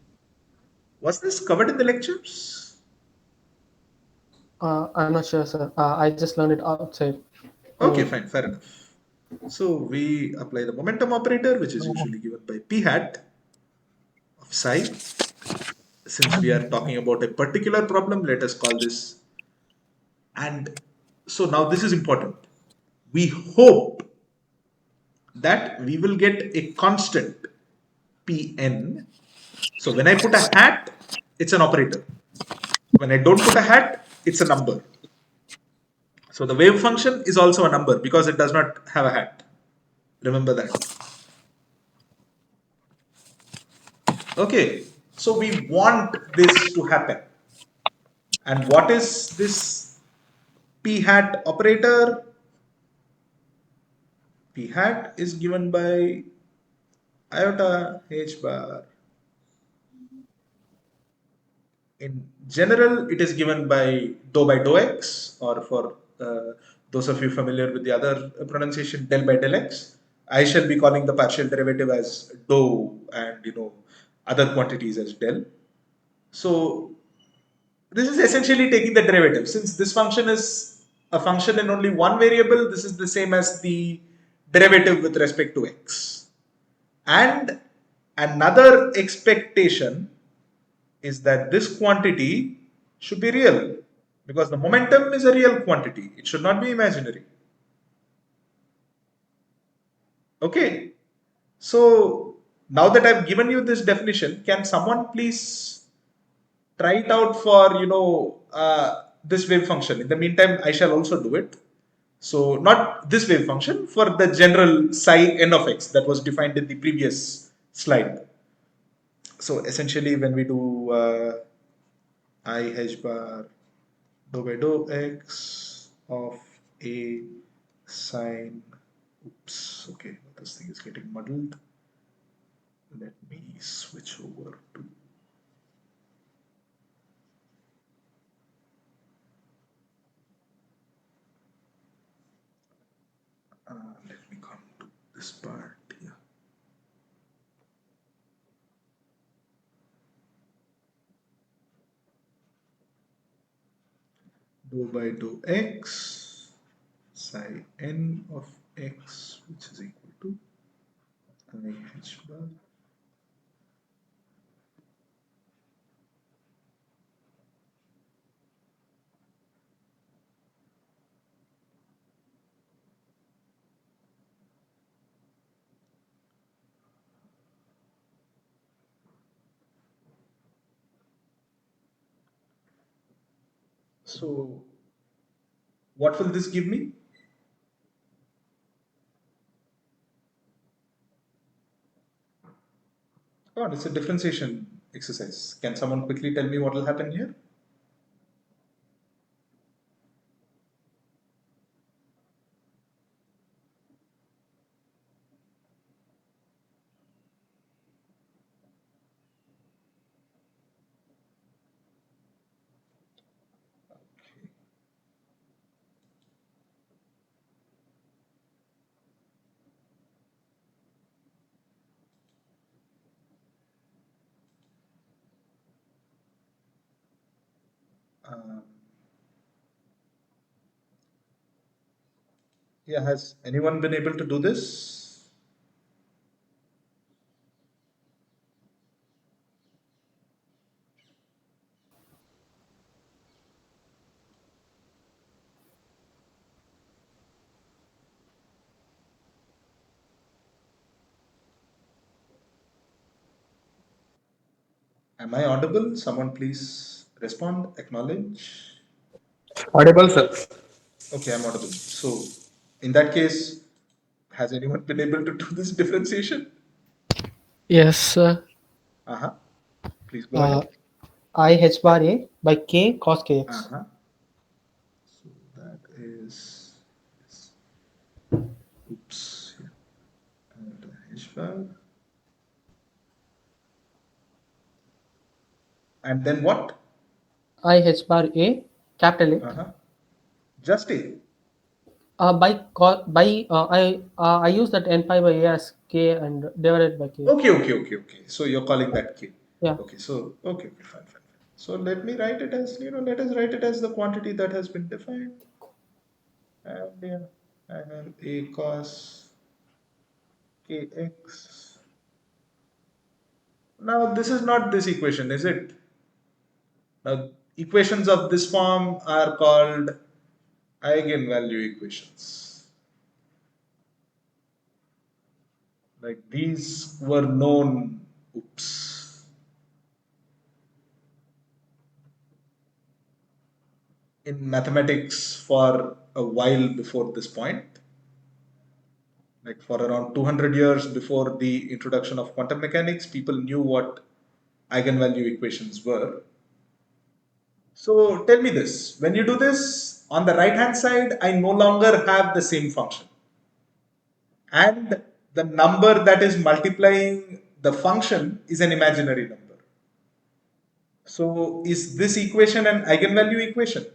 Was this covered in the lectures? I'm not sure, sir. I just learned it outside. Okay, Anyway, fine, fair enough. So we apply the momentum operator, which is usually given by p hat of psi. Since we are talking about a particular problem, let us call this. And so now this is important. We hope that we will get a constant Pn. So when I put a hat, it's an operator. When I don't put a hat, it's a number. So the wave function is also a number because it does not have a hat. Remember that. Okay, so we want this to happen. And what is this p hat operator? P hat is given by iota h bar. In general, it is given by dou x, or for those of you familiar with the other pronunciation, del by del x. I shall be calling the partial derivative as dou, and other quantities as del. So this is essentially taking the derivative. Since this function is a function in only one variable, this is the same as the derivative with respect to x. And another expectation is that this quantity should be real, because the momentum is a real quantity. It should not be imaginary. Okay. So now that I've given you this definition, can someone please try it out for this wave function? In the meantime, I shall also do it. So not this wave function, for the general psi n of x that was defined in the previous slide. So essentially, when we do I h bar dou by dou x of a sine, oops, okay, this thing is getting muddled. Let me switch over to let me come to this part here. Dou by dou x psi n of x, which is equal to I h bar. So what will this give me? Oh, it's a differentiation exercise. Can someone quickly tell me what will happen here? Um, yeah, has anyone been able to do this? Am I audible? Someone please respond, acknowledge. Audible, sir. Okay, I'm audible. So, in that case, has anyone been able to do this differentiation? Yes, Uh-huh. Please go uh, ahead. I h bar a by k cos kx. Uh-huh. So that is, oops, yeah. And H bar. And then what? I h bar a capital A Uh-huh. Just A. I use that n pi by a as k and divided by k. Okay. So you're calling that K. Yeah. Okay, so okay, fine. So let me write it as, let us write it as the quantity that has been defined. And yeah, I have A cos kx. Now this is not this equation, is it? Now equations of this form are called eigenvalue equations. Like these were known, oops, in mathematics for a while before this point. Like for around 200 years before the introduction of quantum mechanics, people knew what eigenvalue equations were. So tell me this, when you do this, on the right hand side, I no longer have the same function. And the number that is multiplying the function is an imaginary number. So is this equation an eigenvalue equation?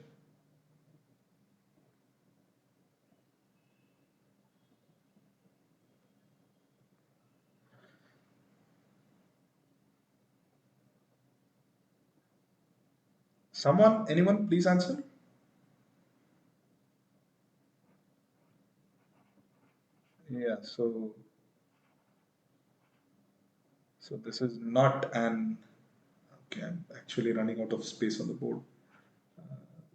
Someone, anyone, please answer. Yeah, so this is not an, okay, I'm actually running out of space on the board.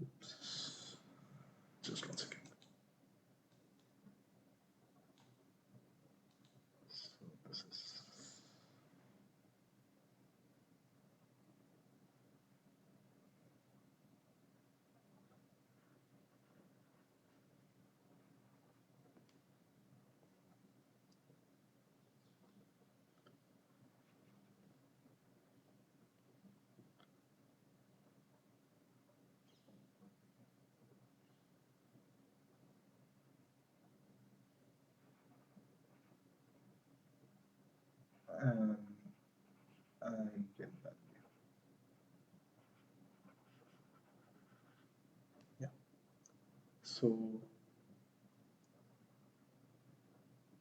Oops. Just 1 second. So this is, um, eigenvalue. Yeah.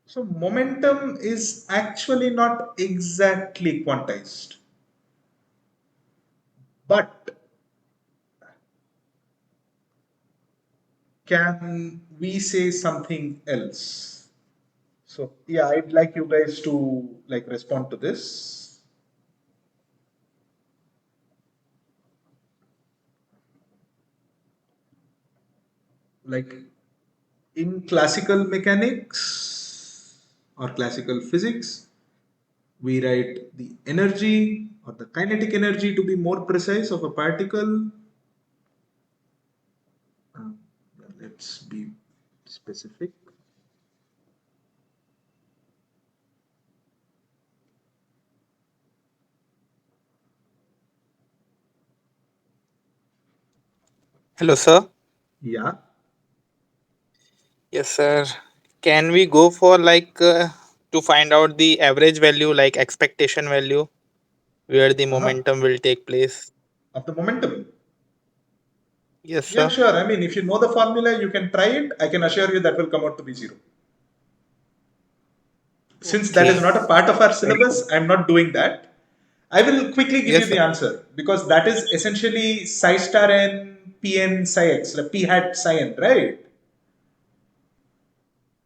So momentum is actually not exactly quantized, but can we say something else? So yeah, I'd like you guys to like respond to this. Like in classical mechanics or classical physics, we write the energy or the kinetic energy to be more precise of a particle. Um, let's be specific. Hello, sir. Yeah. Yes, sir. Can we go for to find out the average value, like expectation value, where the Uh-huh. momentum will take place? Of the momentum. Yes, Yeah, sir. sure. I mean, if you know the formula, you can try it. I can assure you that will come out to be zero. Since that Okay. is not a part of our syllabus, I'm not doing that. I will quickly give you Yes, the sir. answer because that is essentially psi star n pn psi x, like p hat psi n, right?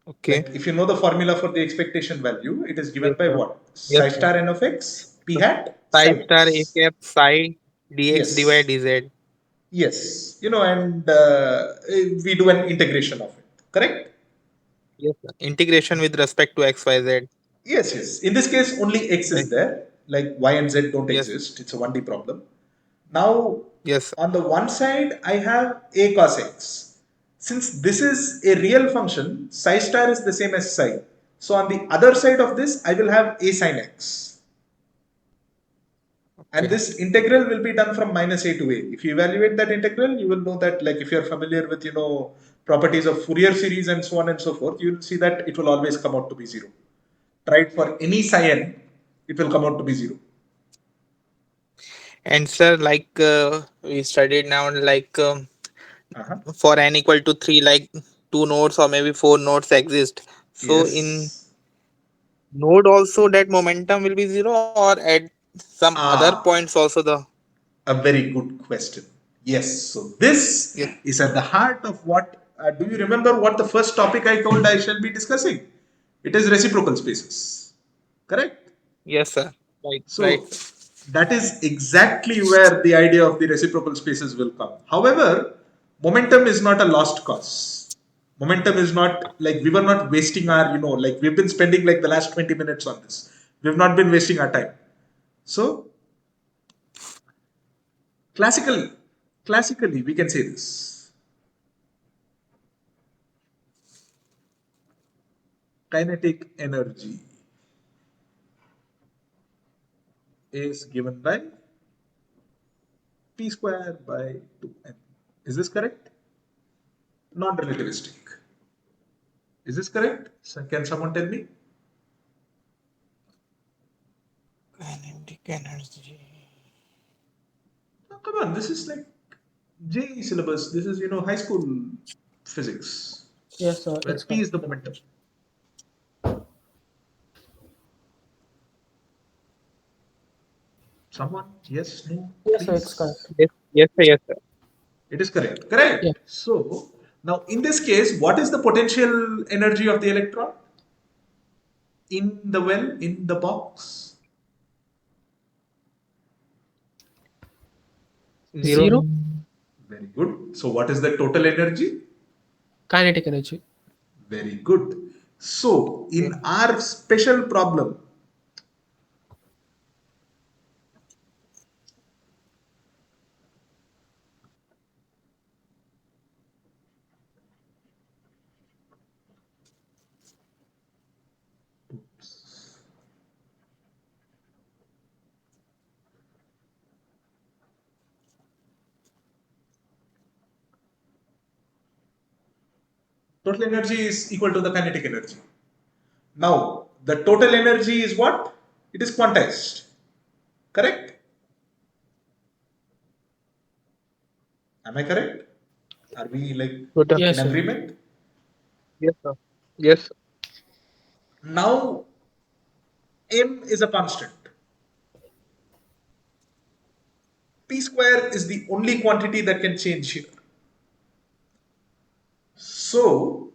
Okay. Like if you know the formula for the expectation value, it is given Yes, by sir. what? Yes, Psi sir. star n of x, p So hat psi psi star a x. cap psi dx dy Yes, dz. yes. And we do an integration of it, correct? Yes, sir. Integration with respect to x, y, z. Yes, yes. In this case, only x is Right. there. Like y and z don't Yes. exist. It's a 1D problem. Now, Yes, sir. on the one side, I have a cos x. Since this is a real function, psi star is the same as psi. So on the other side of this, I will have a sin x. And Okay. this integral will be done from minus a to a. If you evaluate that integral, you will know that, like if you're familiar with, properties of Fourier series and so on and so forth, you'll see that it will always come out to be zero. Tried for any psi n, it will come out to be zero. And sir, like we studied now, like Uh-huh. for n equal to 3, like two nodes or maybe four nodes exist. So in Yes. node also that momentum will be zero, or at some other points Ah, also the. a very good question. Yes. So this Yes. is at the heart of what. Do you remember what the first topic I told I shall be discussing? It is reciprocal spaces. Correct. Yes, sir. Right. Right, So sir. that is exactly where the idea of the reciprocal spaces will come. However, momentum is not a lost cause. Momentum is not like we were not wasting our, like we've been spending like the last 20 minutes on this. We've not been wasting our time. So classical, classically, we can say this. Kinetic energy is given by p square by 2n. Is this correct? Non-relativistic. Is this correct? So can someone tell me? Kinetic energy. Oh, come on, this is like JE syllabus. This is, high school physics, Yes, where it's P correct. is the momentum. Someone? Yes, no, Yes, it's correct. please. Yes. Yes, sir. Yes, sir. It is correct. Yeah. Correct. So, now in this case, what is the potential energy of the electron in the well, in the box? Zero. Zero Very good. So, what is the total energy? kinetic energy. Very good. So, Okay. in our special problem, total energy is equal to the kinetic energy. Now, the total energy is what? It is quantized. Correct? Am I correct? Are we like Total. in Yes, sir. agreement? Yes, sir. Yes. Now, m is a constant. P square is the only quantity that can change here. So,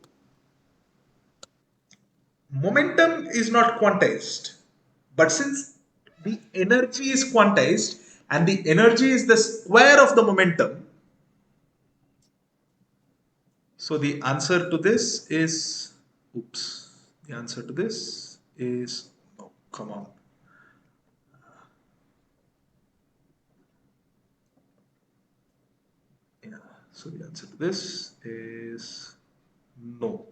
momentum is not quantized. But since the energy is quantized and the energy is the square of the momentum, so the answer to this is, oops, the answer to this is, no, come on. Yeah, so the answer to this is no.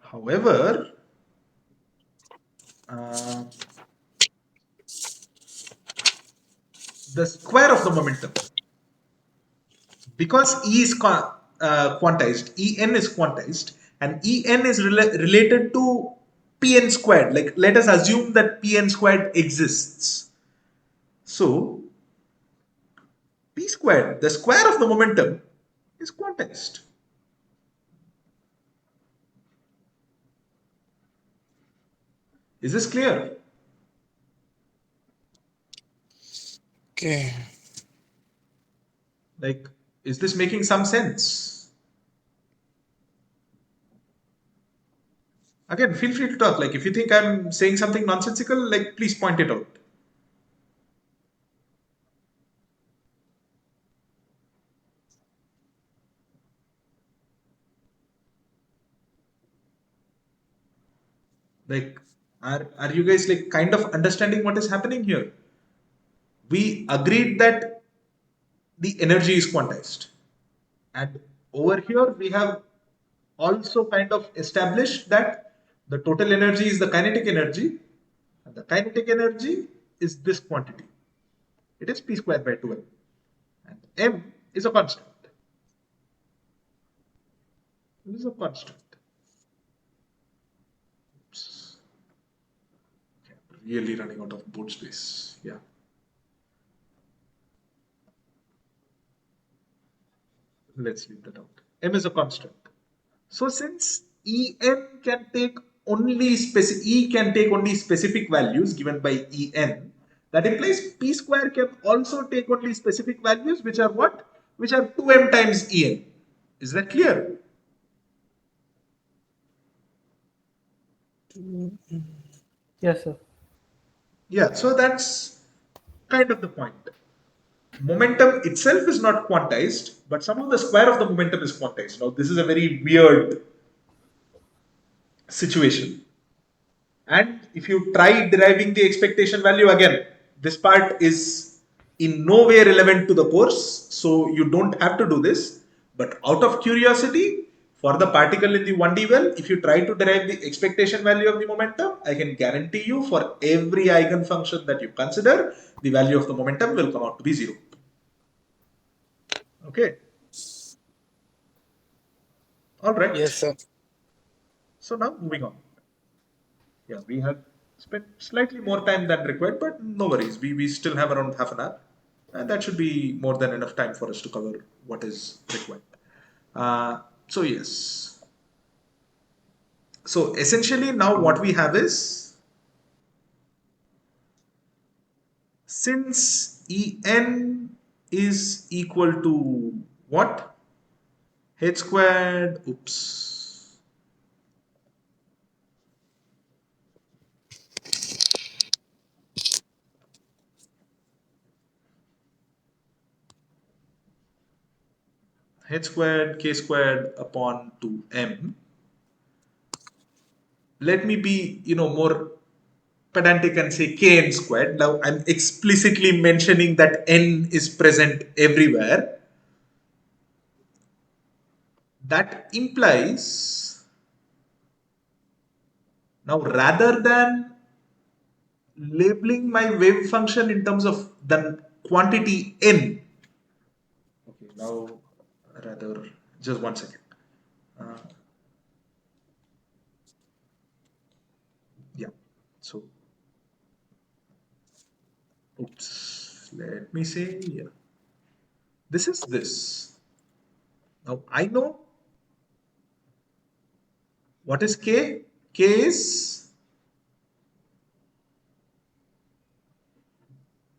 However, uh, the square of the momentum, because E is quantized, En is quantized, and En is related to Pn squared. Like, let us assume that Pn squared exists. So, P squared, the square of the momentum, is quantized. Is this clear? Okay. Like, is this making some sense? Again, feel free to talk. Like, if you think I'm saying something nonsensical, like, please point it out. Like, are you guys like kind of understanding what is happening here? We agreed that the energy is quantized. And over here, we have also kind of established that the total energy is the kinetic energy, and the kinetic energy is this quantity. It is p squared by 2m. And m is a constant. It is a constant. Oops. Okay, really running out of board space. Yeah. Let's leave that out. M is a constant. So since En can take only specific values given by En, that implies p square can also take only specific values, which are what? Which are 2m times En. Is that clear? Yes, sir. Yeah, so that's kind of the point. Momentum itself is not quantized, but somehow the square of the momentum is quantized. Now, this is a very weird situation. And if you try deriving the expectation value again, this part is in no way relevant to the course, so you don't have to do this. But out of curiosity, for the particle in the 1D well, if you try to derive the expectation value of the momentum, I can guarantee you for every eigenfunction that you consider, the value of the momentum will come out to be 0. Okay. All right. Yes, sir. So now moving on. Yeah, we have spent slightly more time than required, but no worries. We still have around half an hour, and that should be more than enough time for us to cover what is required. So yes. So essentially now what we have is, since En is equal to what? H squared, oops. H squared k squared upon 2m. Let me be, more pedantic and say kn squared. Now I'm explicitly mentioning that n is present everywhere. That implies, now rather than labeling my wave function in terms of the quantity n, okay, now rather, just one second. Uh, yeah, so, oops, let me say, yeah, this is this. Now I know what is k? K is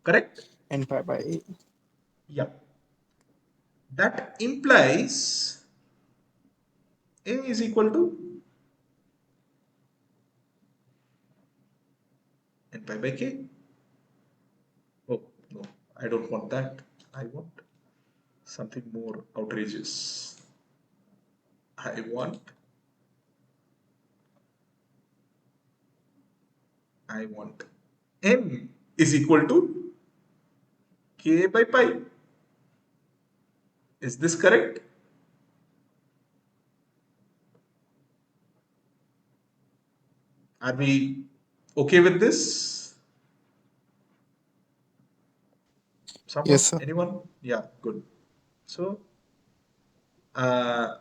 correct? N pi by 8. Yeah. That implies A is equal to n pi by k. Oh, no, I don't want that. I want something more outrageous. I want n is equal to k by pi. Is this correct? Are we okay with this? Yes, Someone? sir. Anyone? Yeah, good. So, uh,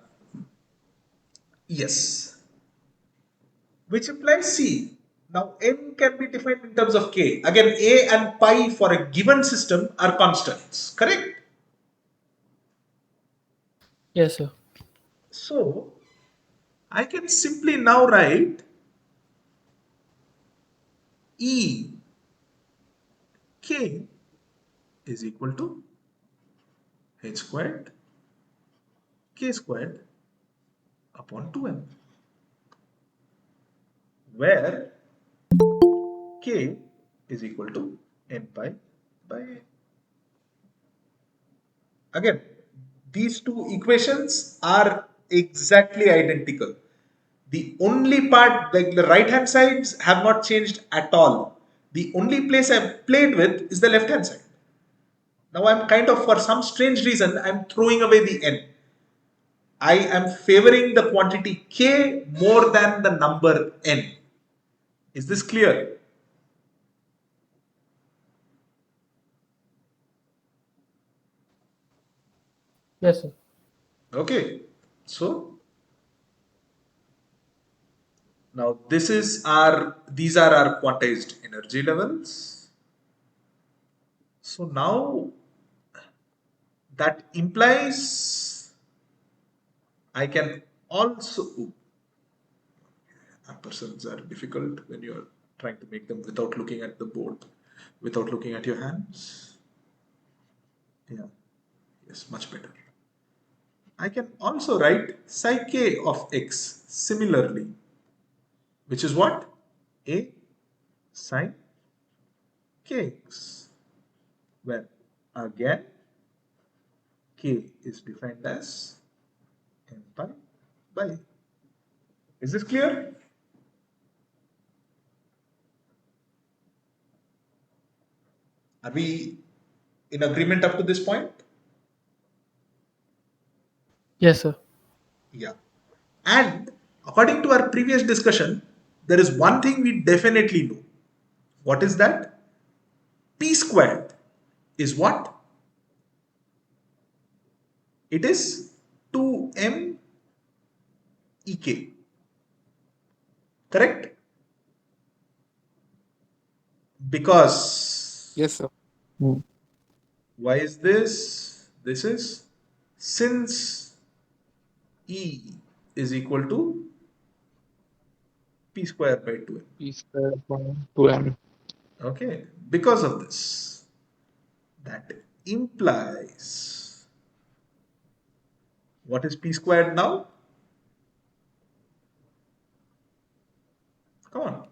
yes. Which implies C. Now, n can be defined in terms of k. Again, a and pi for a given system are constants, correct? Yes, sir. So, I can simply now write E k is equal to h squared k squared upon 2m, where k is equal to n pi by a. Again, these two equations are exactly identical. The only part, like the right hand sides, have not changed at all. The only place I've played with is the left hand side. Now I'm kind of, for some strange reason, I'm throwing away the n. I am favoring the quantity k more than the number n. Is this clear? Yes, sir. Okay. So now these are our quantized energy levels. So now that implies I can also, ampersands are difficult when you're trying to make them without looking at the board, without looking at your hands. Yeah, yes, much better. I can also write psi k of x similarly, which is what? A sine kx, where again k is defined as n pi by. Is this clear? Are we in agreement up to this point? Yes, sir. Yeah. And according to our previous discussion, there is one thing we definitely know. What is that? P squared is what? It is 2m ek. Correct? Because Yes, sir. why is this? This is since E is equal to P square by 2m. P square upon 2m. Okay, because of this, that implies what is P squared now? Come on,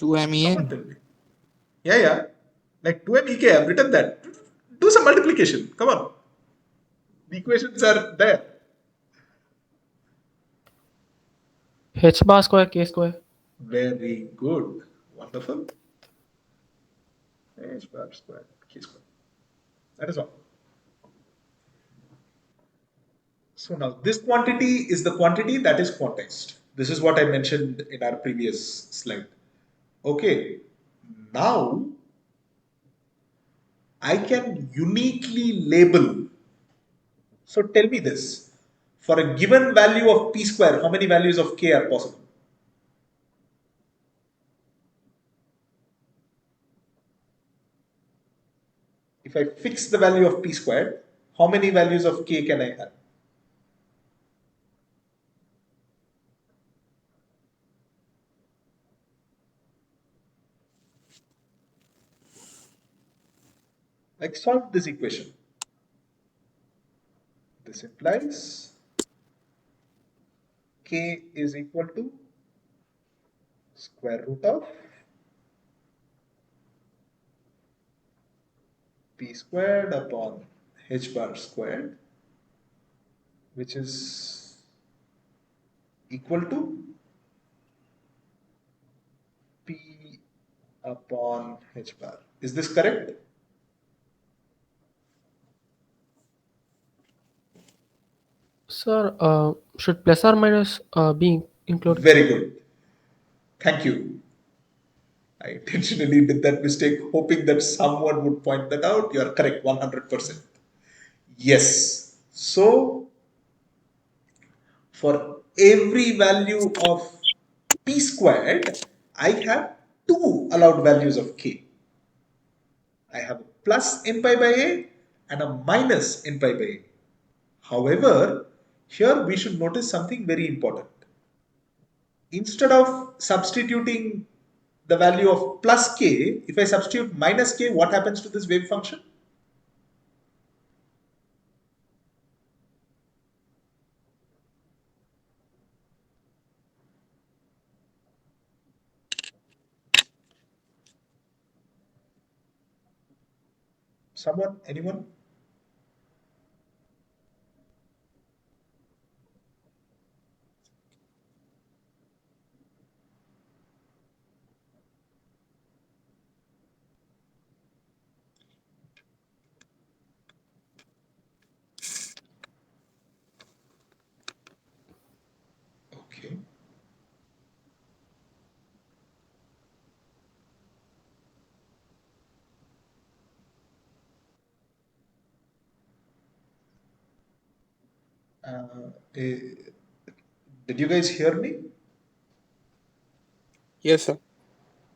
2m someone en. tell me. Yeah. Like 2m ek, I've written that. Do some multiplication. Come on. The equations are there. H bar square k square. Very good. Wonderful. H bar square, k square. That is all. So now this quantity is the quantity that is quantized. This is what I mentioned in our previous slide. Okay. Now I can uniquely label. So tell me this. For a given value of p square, how many values of k are possible? If I fix the value of p squared, how many values of k can I have? Like solve this equation. This implies k is equal to square root of p squared upon h bar squared, which is equal to p upon h bar. Is this correct? Sir, should plus or minus be included? Very good. Thank you. I intentionally did that mistake, hoping that someone would point that out. You are correct, 100%. Yes. So, for every value of p squared, I have two allowed values of k. I have a plus n pi by a and a minus n pi by a. However, here we should notice something very important. Instead of substituting the value of plus k, if I substitute minus k, what happens to this wave function? Someone? Anyone? Okay. Did you guys hear me? Yes, sir.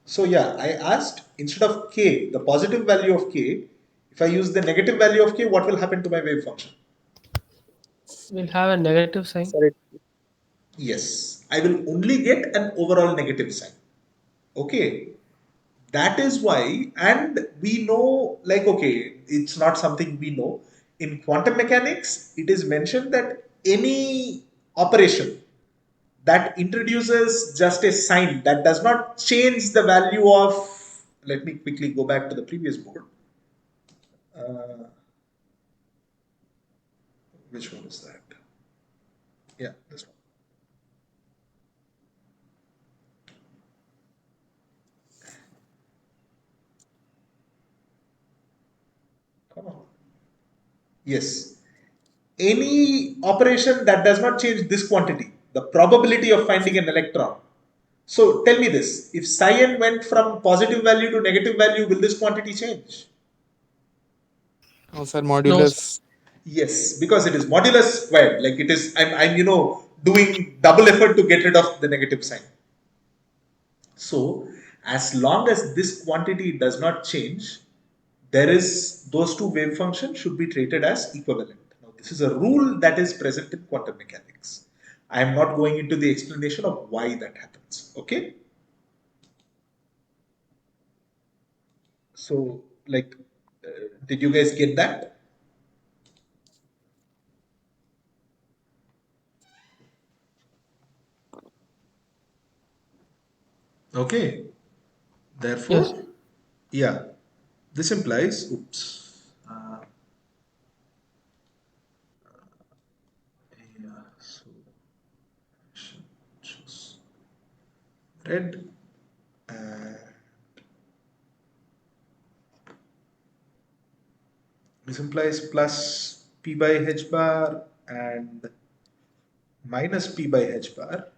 So yeah, I asked instead of k, the positive value of k, if I use the negative value of k, what will happen to my wave function? We'll have a negative sign. Sir, Yes, I will only get an overall negative sign. Okay, that is why, and we know, like, okay, it's not something we know. In quantum mechanics, it is mentioned that any operation that introduces just a sign that does not change the value of, let me quickly go back to the previous board. Uh, which one is that? Yeah, this one. Come on. Yes. Any operation that does not change this quantity, the probability of finding an electron. So tell me this, if psi n went from positive value to negative value, will this quantity change? no, sir, No, sir. modulus. Yes, because it is modulus squared. Like it is, I'm doing double effort to get rid of the negative sign. So as long as this quantity does not change, there is those two wave functions should be treated as equivalent. Now this is a rule that is present in quantum mechanics. I am not going into the explanation of why that happens. Okay. So like, did you guys get that? Okay. Yes. Therefore, yeah, this implies, oops, yeah, so choose red. Uh, this implies plus p by h bar and minus p by h bar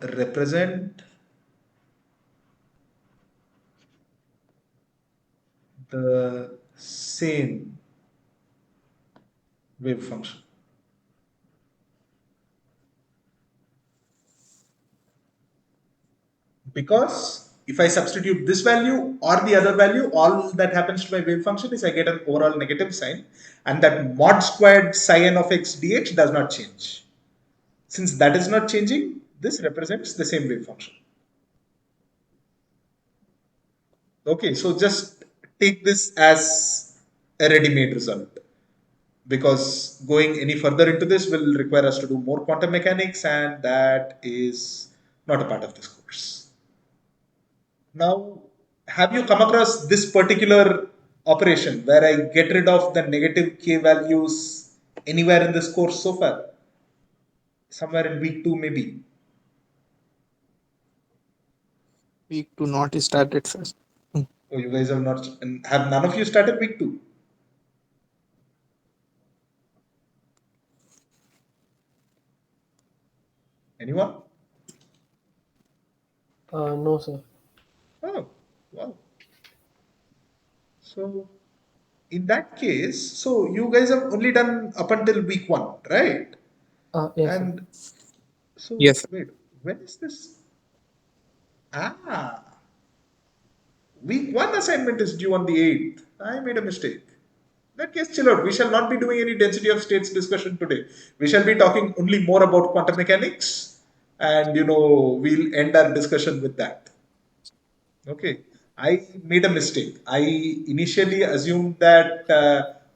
represent the same wave function. Because if I substitute this value or the other value, all that happens to my wave function is I get an overall negative sign, and that mod squared psi n of x dx does not change. Since that is not changing, this represents the same wave function. Okay, so just take this as a ready-made result, because going any further into this will require us to do more quantum mechanics, and that is not a part of this course. Now, have you come across this particular operation where I get rid of the negative k values anywhere in this course so far? Somewhere in week 2 maybe. Week 2 not started, sir. Oh, you guys have not, and have none of you started week 2? Anyone? No, sir. Oh, wow. So, in that case, so you guys have only done up until week 1, right? Yes, sir. And so, Yes, sir. wait, when is this? Ah, week 1 assignment is due on the 8th. I made a mistake. In that case, chill out. We shall not be doing any density of states discussion today. We shall be talking only more about quantum mechanics and we'll end our discussion with that. Okay, I made a mistake. I initially assumed that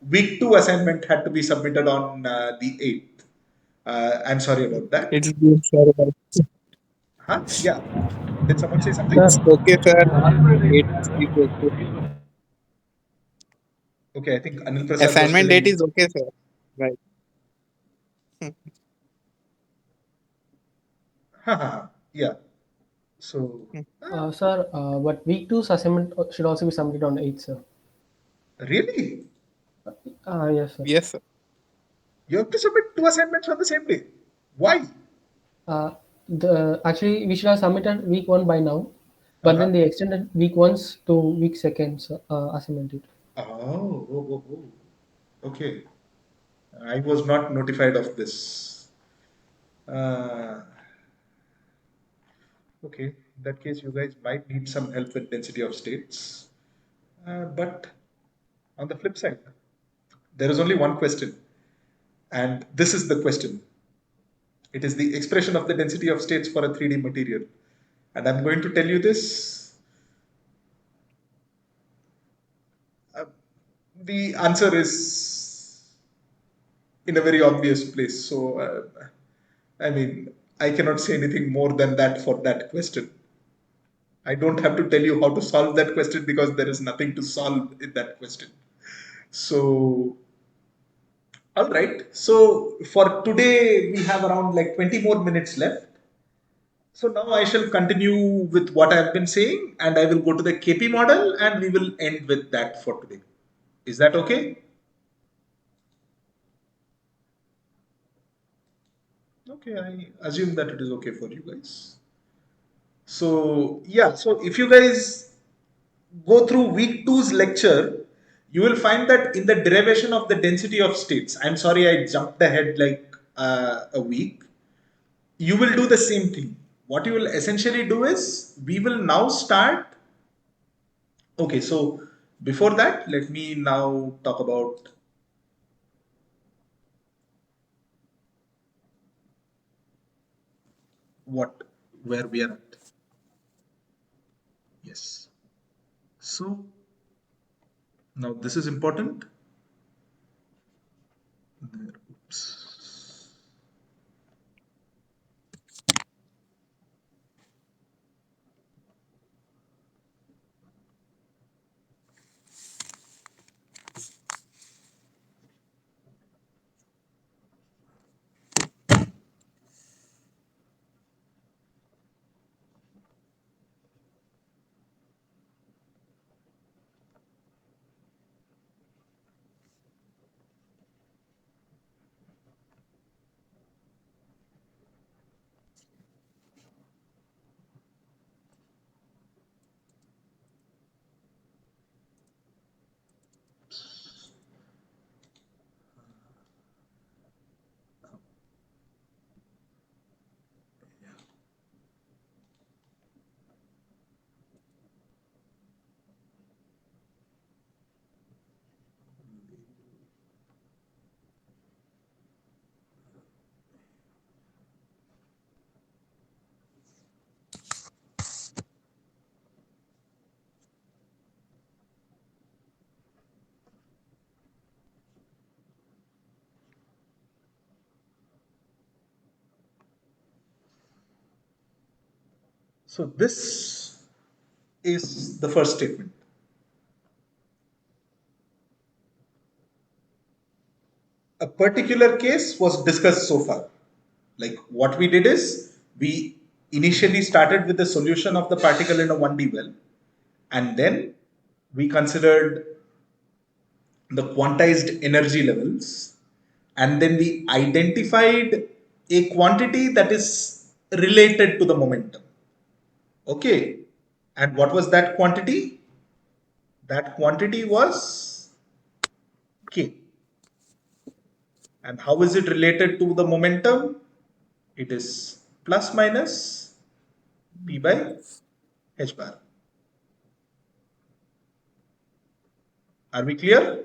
week 2 assignment had to be submitted on the 8th. I'm sorry about that. It's good, sir. Huh? Yeah. Did someone say something? Sir, It's okay, sir. Date is okay. Okay, I think Anil Prasad was Assignment date telling. is okay, sir. Right. Yeah. So, Sir, but week two's assignment should also be submitted on 8th, sir. really? Yes, sir. Yes, sir. You have to submit 2 assignments on the same day. Why? The actually we should have submitted week one by now, but Uh-huh. then they extended week one's to week second's assignment date. Okay. I was not notified of this. Uh, okay. In that case, you guys might need some help with density of states. But on the flip side, there is only one question. And this is the question. It is the expression of the density of states for a 3D material. And I'm going to tell you this. Uh, the answer is in a very obvious place. So, I mean, I cannot say anything more than that for that question. I don't have to tell you how to solve that question because there is nothing to solve in that question. So, all right. So, for today, we have around like 20 more minutes left. So, now I shall continue with what I have been saying and I will go to the KP model and we will end with that for today. Is that okay? Okay, I assume that it is okay for you guys. So, yeah, so if you guys go through week two's lecture, you will find that in the derivation of the density of states, I'm sorry I jumped ahead like a week, you will do the same thing. What you will essentially do is we will now start. Okay, so before that, let me now talk about what where we are at. Yes. So now this is important. Oops. So this is the first statement. A particular case was discussed so far. Like what we did is we initially started with the solution of the particle in a 1D well, and then we considered the quantized energy levels, and then we identified a quantity that is related to the momentum. Okay, and what was that quantity? That quantity was K. And how is it related to the momentum? It is plus minus P by H bar. Are we clear?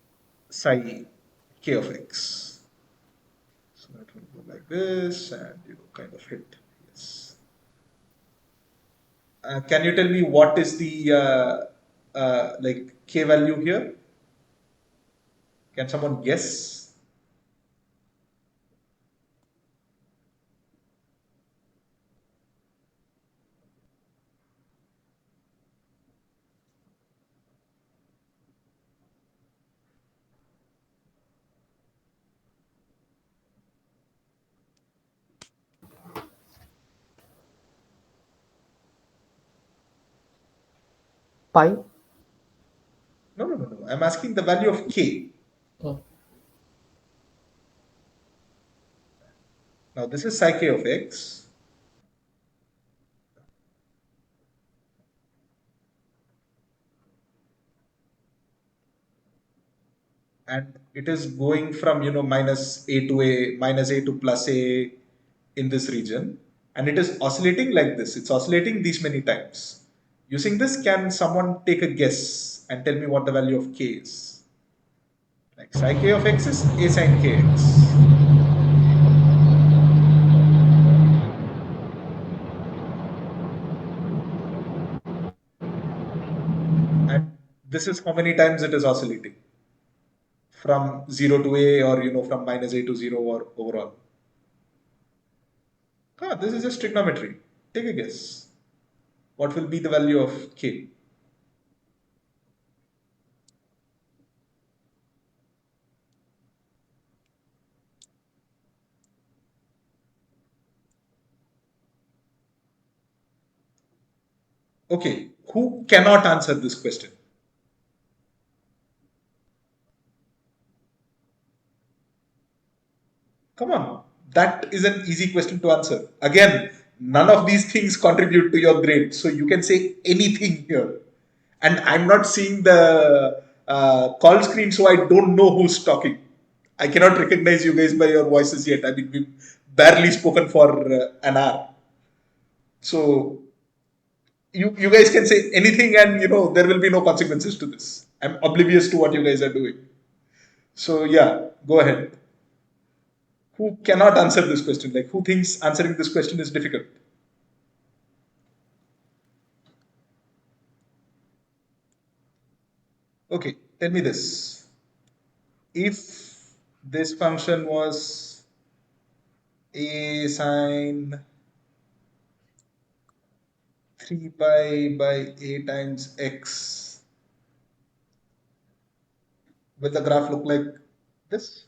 psi k of x. So that will go like this and kind of hit. Yes. Can you tell me what is the like k value here? Can someone guess? Pi. No, no, no, no. I'm asking the value of k. Oh. Now this is psi k of x. And it is going from minus a to a, minus a to plus a in this region, and it is oscillating like this. It's oscillating these many times. Using this, can someone take a guess and tell me what the value of k is? Like psi k of x is a sine kx. And this is how many times it is oscillating from 0 to a, or from minus a to 0, or overall. This is just trigonometry. Take a guess. What will be the value of k? Okay, who cannot answer this question? Come on, that is an easy question to answer. Again, none of these things contribute to your grade, so you can say anything here. And I'm not seeing the call screen, so I don't know who's talking. I cannot recognize you guys by your voices yet. I mean, we've barely spoken for an hour. So you guys can say anything, and there will be no consequences to this. I'm oblivious to what you guys are doing. So yeah, go ahead. Who cannot answer this question? Like, who thinks answering this question is difficult? Okay, tell me this. If this function was a sine 3 pi by a times x, will the graph look like this?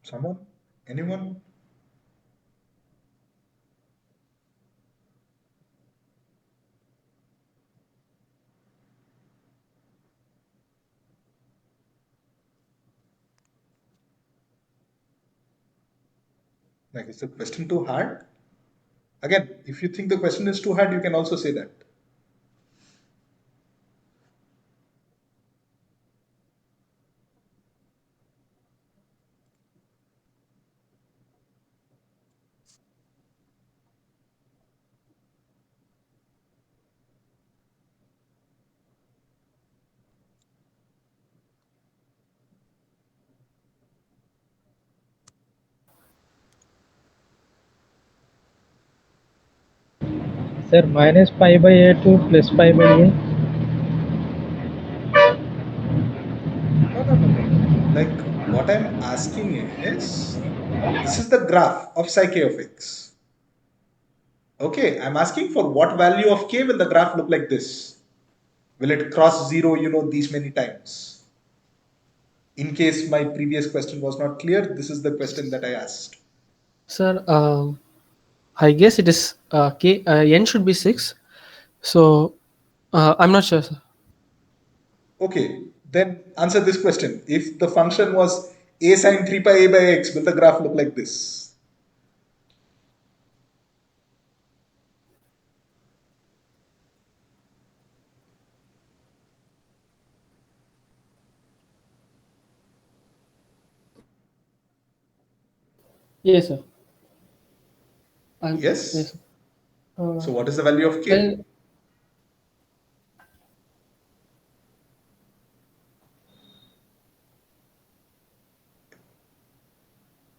Someone? Anyone? Like, is the question too hard? Again, if you think the question is too hard, you can also say that. Sir, minus pi by a to plus pi by a. No, no, no, no, no. Like, what I'm asking is, this is the graph of psi k of x. Okay, I'm asking for what value of k will the graph look like this? Will it cross zero, these many times? In case my previous question was not clear, this is the question that I asked. Sir, I guess it is k. N should be 6. So I'm not sure, sir. Okay, then answer this question. If the function was a sine 3 pi a by x, will the graph look like this? Yes, sir. Yes, Yes. sir. Uh, So what is the value of k? well,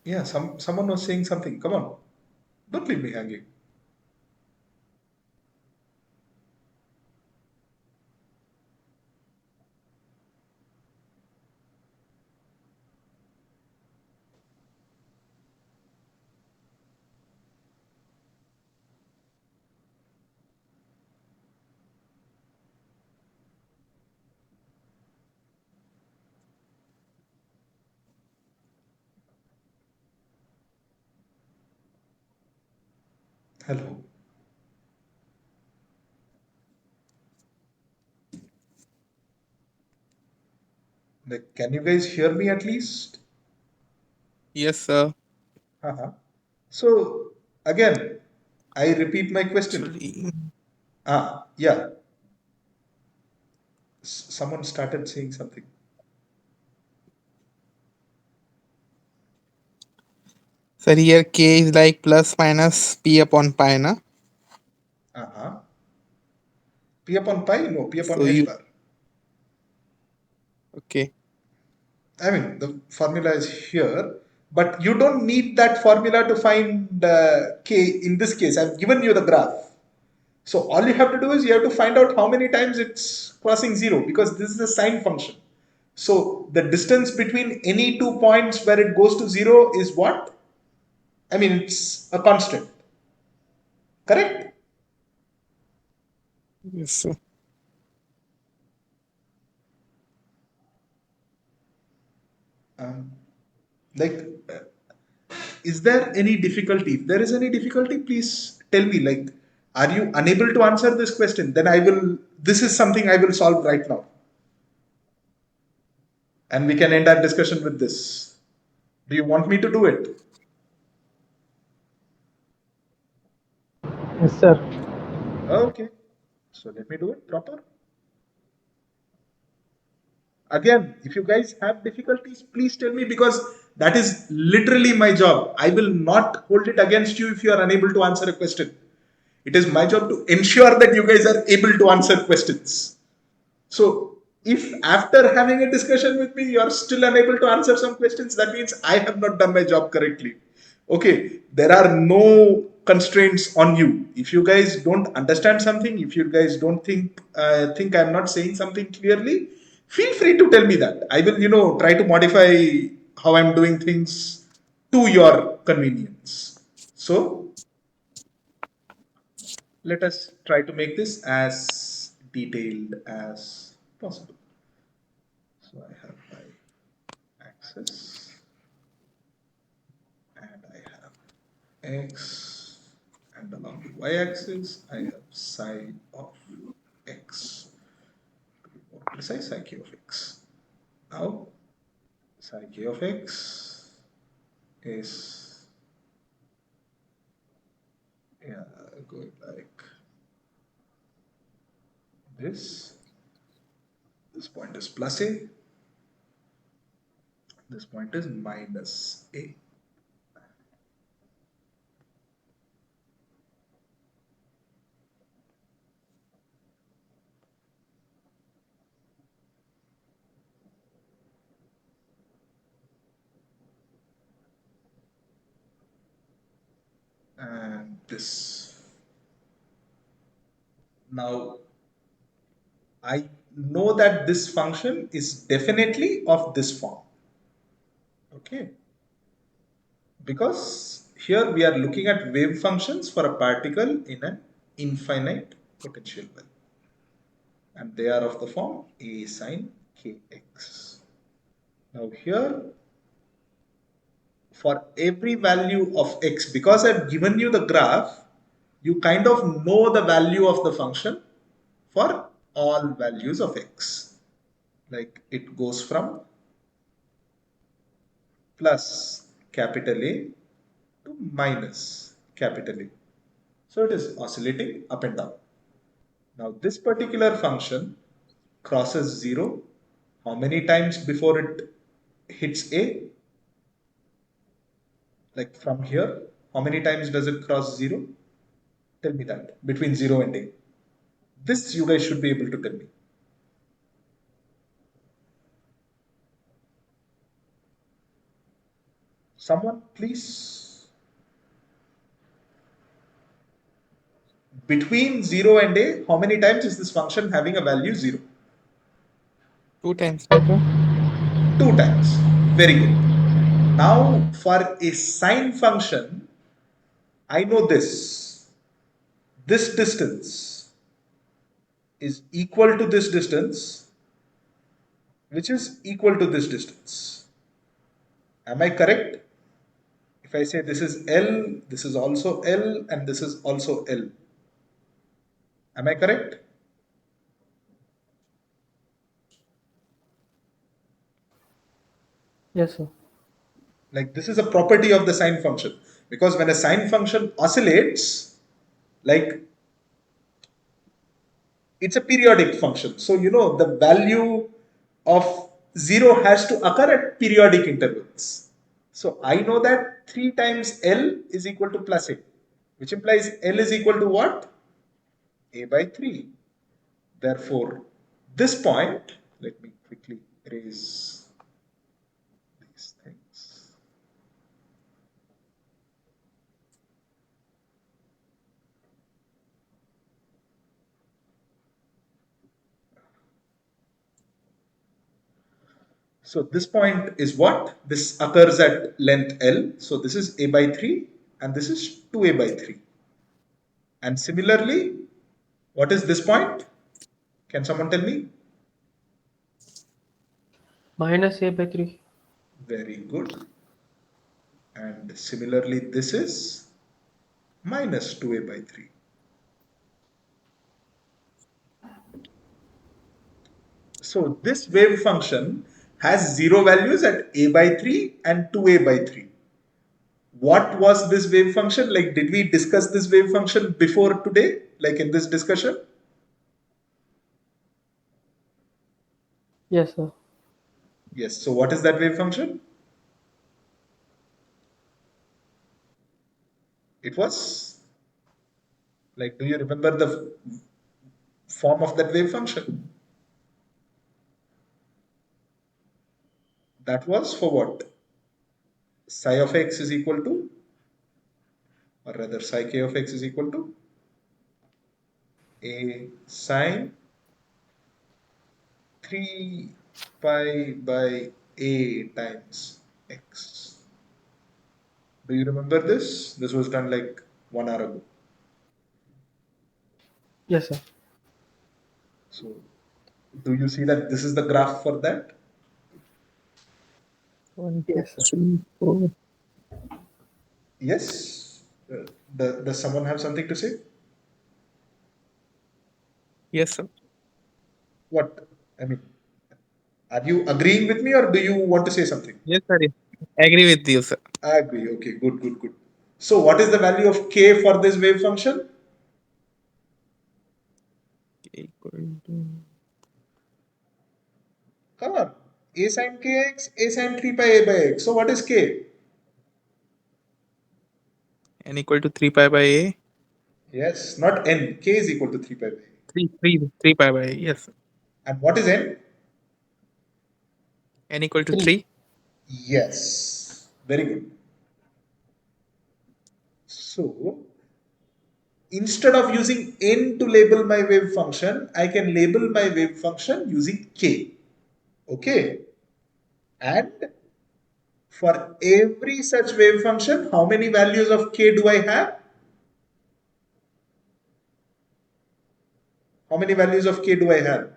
Yeah, someone was saying something. Come on, don't leave me hanging. Hello. Like, can you guys hear me at least? Yes, sir. Uh-huh. So again, I repeat my question. Actually, Yeah. Someone started saying something. sir, here k is like plus minus p upon pi, na? Uh-huh. P upon pi? No, P upon So h you bar. okay? I mean, the formula is here, but you don't need that formula to find k. In this case, I've given you the graph. So all you have to do is you have to find out how many times it's crossing zero, because this is a sine function. So the distance between any 2 points where it goes to zero is what? I mean, it's a constant, correct? Yes, sir. Um, like, is there any difficulty? If there is any difficulty, please tell me. Like, are you unable to answer this question? Then I will. This is something I will solve right now, and we can end our discussion with this. Do you want me to do it? Yes, sir. Okay. So let me do it proper. Again, if you guys have difficulties, please tell me, because that is literally my job. I will not hold it against you if you are unable to answer a question. It is my job to ensure that you guys are able to answer questions. So, if after having a discussion with me, you are still unable to answer some questions, that means I have not done my job correctly. Okay, there are no constraints on you. If you guys don't understand something, if you guys don't think I'm not saying something clearly, feel free to tell me that. I will, try to modify how I'm doing things to your convenience. So, let us try to make this as detailed as possible. So I have my axis and I have x, and along the y-axis I have psi of x. To be more precise, psi k of x. Now psi k of x is, yeah, going like this. This point is plus a. This point is minus a. And this. Now I know that this function is definitely of this form. Okay. Because here we are looking at wave functions for a particle in an infinite potential well. And they are of the form a sine kx. Now here, for every value of x, because I've given you the graph, you kind of know the value of the function for all values of x. Like it goes from plus capital A to minus capital A. So it is oscillating up and down. Now this particular function crosses 0 how many times before it hits A? Like from here, how many times does it cross 0? Tell me that. Between 0 and A. This you guys should be able to tell me. Someone, please. Between 0 and A, how many times is this function having a value 0? 2 times. 2 times. Very good. Now, for a sine function, I know this. This distance is equal to this distance, which is equal to this distance. Am I correct? If I say this is L, this is also L, and this is also L. Am I correct? Yes, sir. Like this is a property of the sine function. Because when a sine function oscillates, like it's a periodic function. So, the value of 0 has to occur at periodic intervals. So, I know that 3 times L is equal to plus A, which implies L is equal to what? A by 3. Therefore, this point, let me quickly erase these things. So this point is what? This occurs at length L. So this is A by 3 and this is 2A by 3. And similarly, what is this point? Can someone tell me? Minus A by 3. Very good. And similarly, this is minus 2A by 3. So this wave function has 0 values at A by 3 and 2A by 3. What was this wave function? Like, did we discuss this wave function before today? Like in this discussion? Yes, sir. Yes. So what is that wave function? It was like, do you remember the form of that wave function? That was for what? Psi of x is equal to, or rather psi k of x is equal to a sine 3 pi by a times x. Do you remember this? This was done like 1 hour ago. Yes, sir. So, do you see that this is the graph for that? One, two, Yes, sir. three, four. Yes? Does someone have something to say? Yes, sir. What? I mean, are you agreeing with me or do you want to say something? Yes, sir. Agree with you, sir. I agree. Okay, good, good, good. So, what is the value of k for this wave function? Equal to Come on. A sine kx, a sine 3 pi a by x. So, what is k? n equal to 3 pi by a. Yes, not n. K is equal to 3 pi by a. 3 pi by a. Yes, sir. And what is n? N equal to 3. 3. Yes. Very good. So, instead of using n to label my wave function, I can label my wave function using k. Okay. And for every such wave function, how many values of k do I have? How many values of k do I have?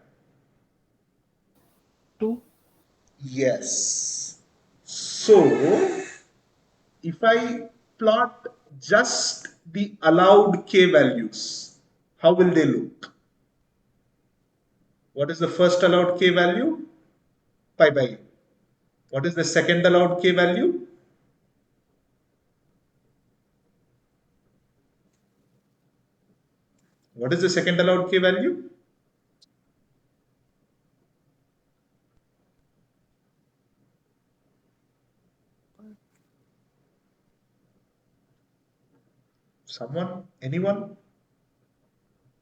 2. Yes. So, if I plot just the allowed k values, how will they look? What is the first allowed k value? Pi by a. What is the second allowed k value? What is the second allowed k value? Someone? Anyone?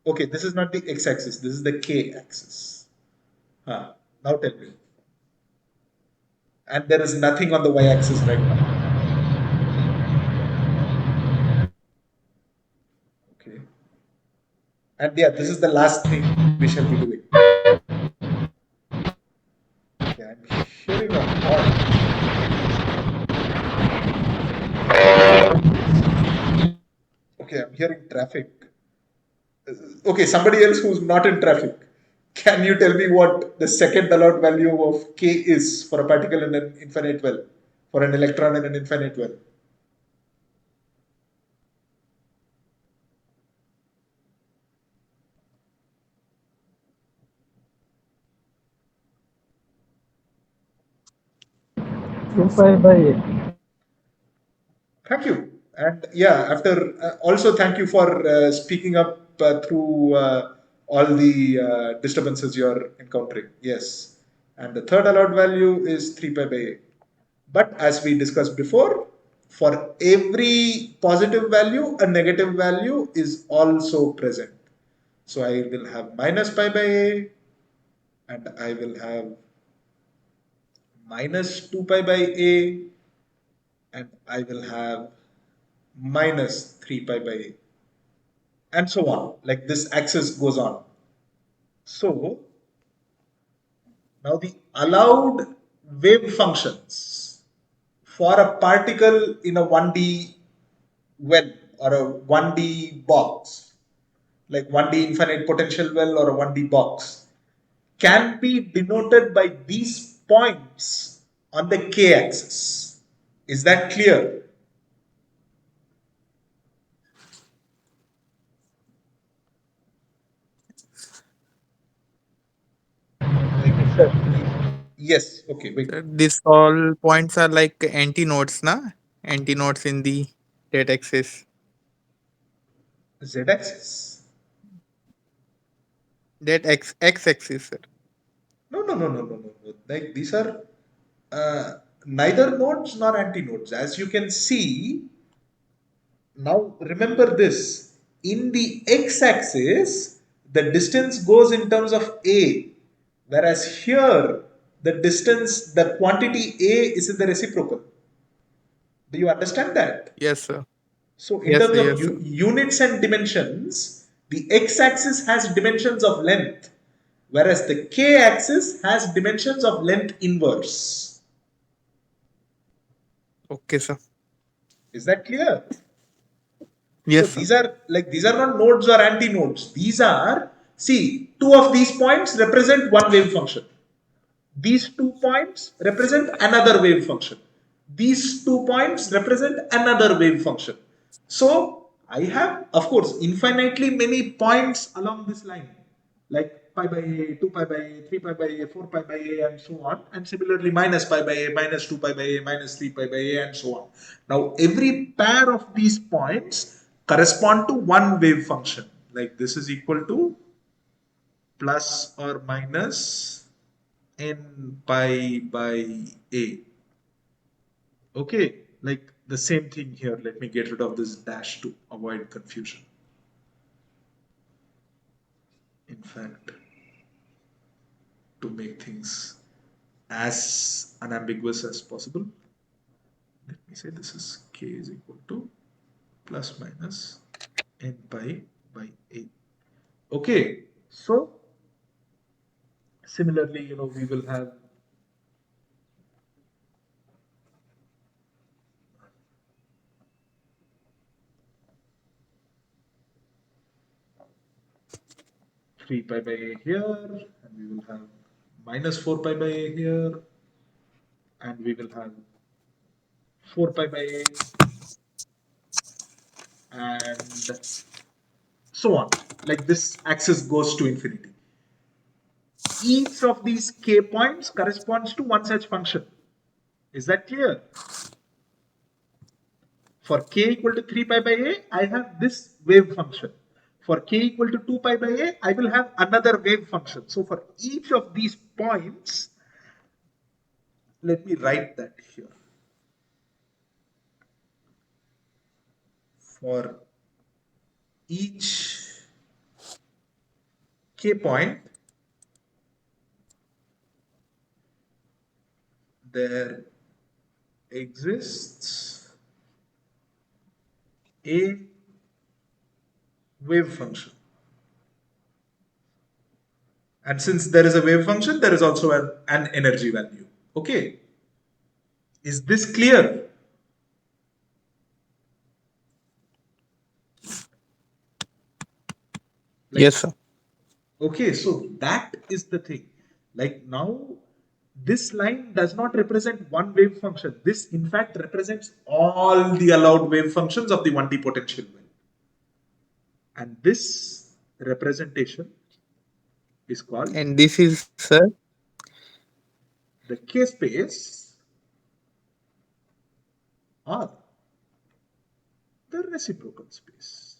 Okay, this is not the x-axis. This is the k-axis. Now tell me. And there is nothing on the y-axis right now. Okay. And yeah, this is the last thing we shall be doing. Okay, I'm hearing a horn. Okay, I'm hearing traffic. Okay, somebody else who's not in traffic. Can you tell me what the second allowed value of k is for a particle in an infinite well, for an electron in an infinite well? Two pi by a. Thank you. And yeah, after also thank you for speaking up through all the disturbances you're encountering. Yes. And the third allowed value is 3 pi by a. But as we discussed before, for every positive value, a negative value is also present. So I will have minus pi by a, and I will have minus 2 pi by a, and I will have minus 3 pi by a, and so on. Like this axis goes on. So now the allowed wave functions for a particle in a 1D well or a 1D box, like 1D infinite potential well or a 1D box, can be denoted by these points on the k-axis. Is that clear? Yes. Okay. Wait. These all points are like antinodes, na? Antinodes in the data axis. Z-axis? That x axis, sir. No, no, no, no, no, no. Like these are neither nodes nor antinodes. As you can see, now remember this. In the x-axis, the distance goes in terms of a, whereas here the distance, the quantity a is in the reciprocal. Do you understand that? Yes, sir. So in Yes, terms sir. of Yes, sir. units and dimensions, the x-axis has dimensions of length, whereas the k-axis has dimensions of length inverse. Okay, sir. Is that clear? So Yes, sir. these are not nodes or antinodes. These are, see, two of these points represent one wave function. These 2 points represent another wave function. These 2 points represent another wave function. So I have, of course, infinitely many points along this line, like pi by a, 2 pi by a, 3 pi by a, 4 pi by a, and so on. And similarly, minus pi by a, minus 2 pi by a, minus 3 pi by a, and so on. Now, every pair of these points correspond to one wave function. Like this is equal to plus or minus n pi by a. Okay, like the same thing here. Let me get rid of this dash to avoid confusion. In fact, to make things as unambiguous as possible, let me say this is k is equal to plus minus n pi by a. Okay, so similarly, we will have 3 pi by a here, and we will have minus 4 pi by a here, and we will have 4 pi by a, and so on. Like this axis goes to infinity. Each of these k points corresponds to one such function. Is that clear? For k equal to 3 pi by a, I have this wave function. For k equal to 2 pi by a, I will have another wave function. So for each of these points, let me write that here. For each k point there exists a wave function. And since there is a wave function, there is also an energy value. Okay. Is this clear? Like, Yes, sir. okay, so that is the thing. Like now, this line does not represent one wave function. This, in fact, represents all the allowed wave functions of the 1D potential well. And this representation is called And this is, sir, the K space or the reciprocal space.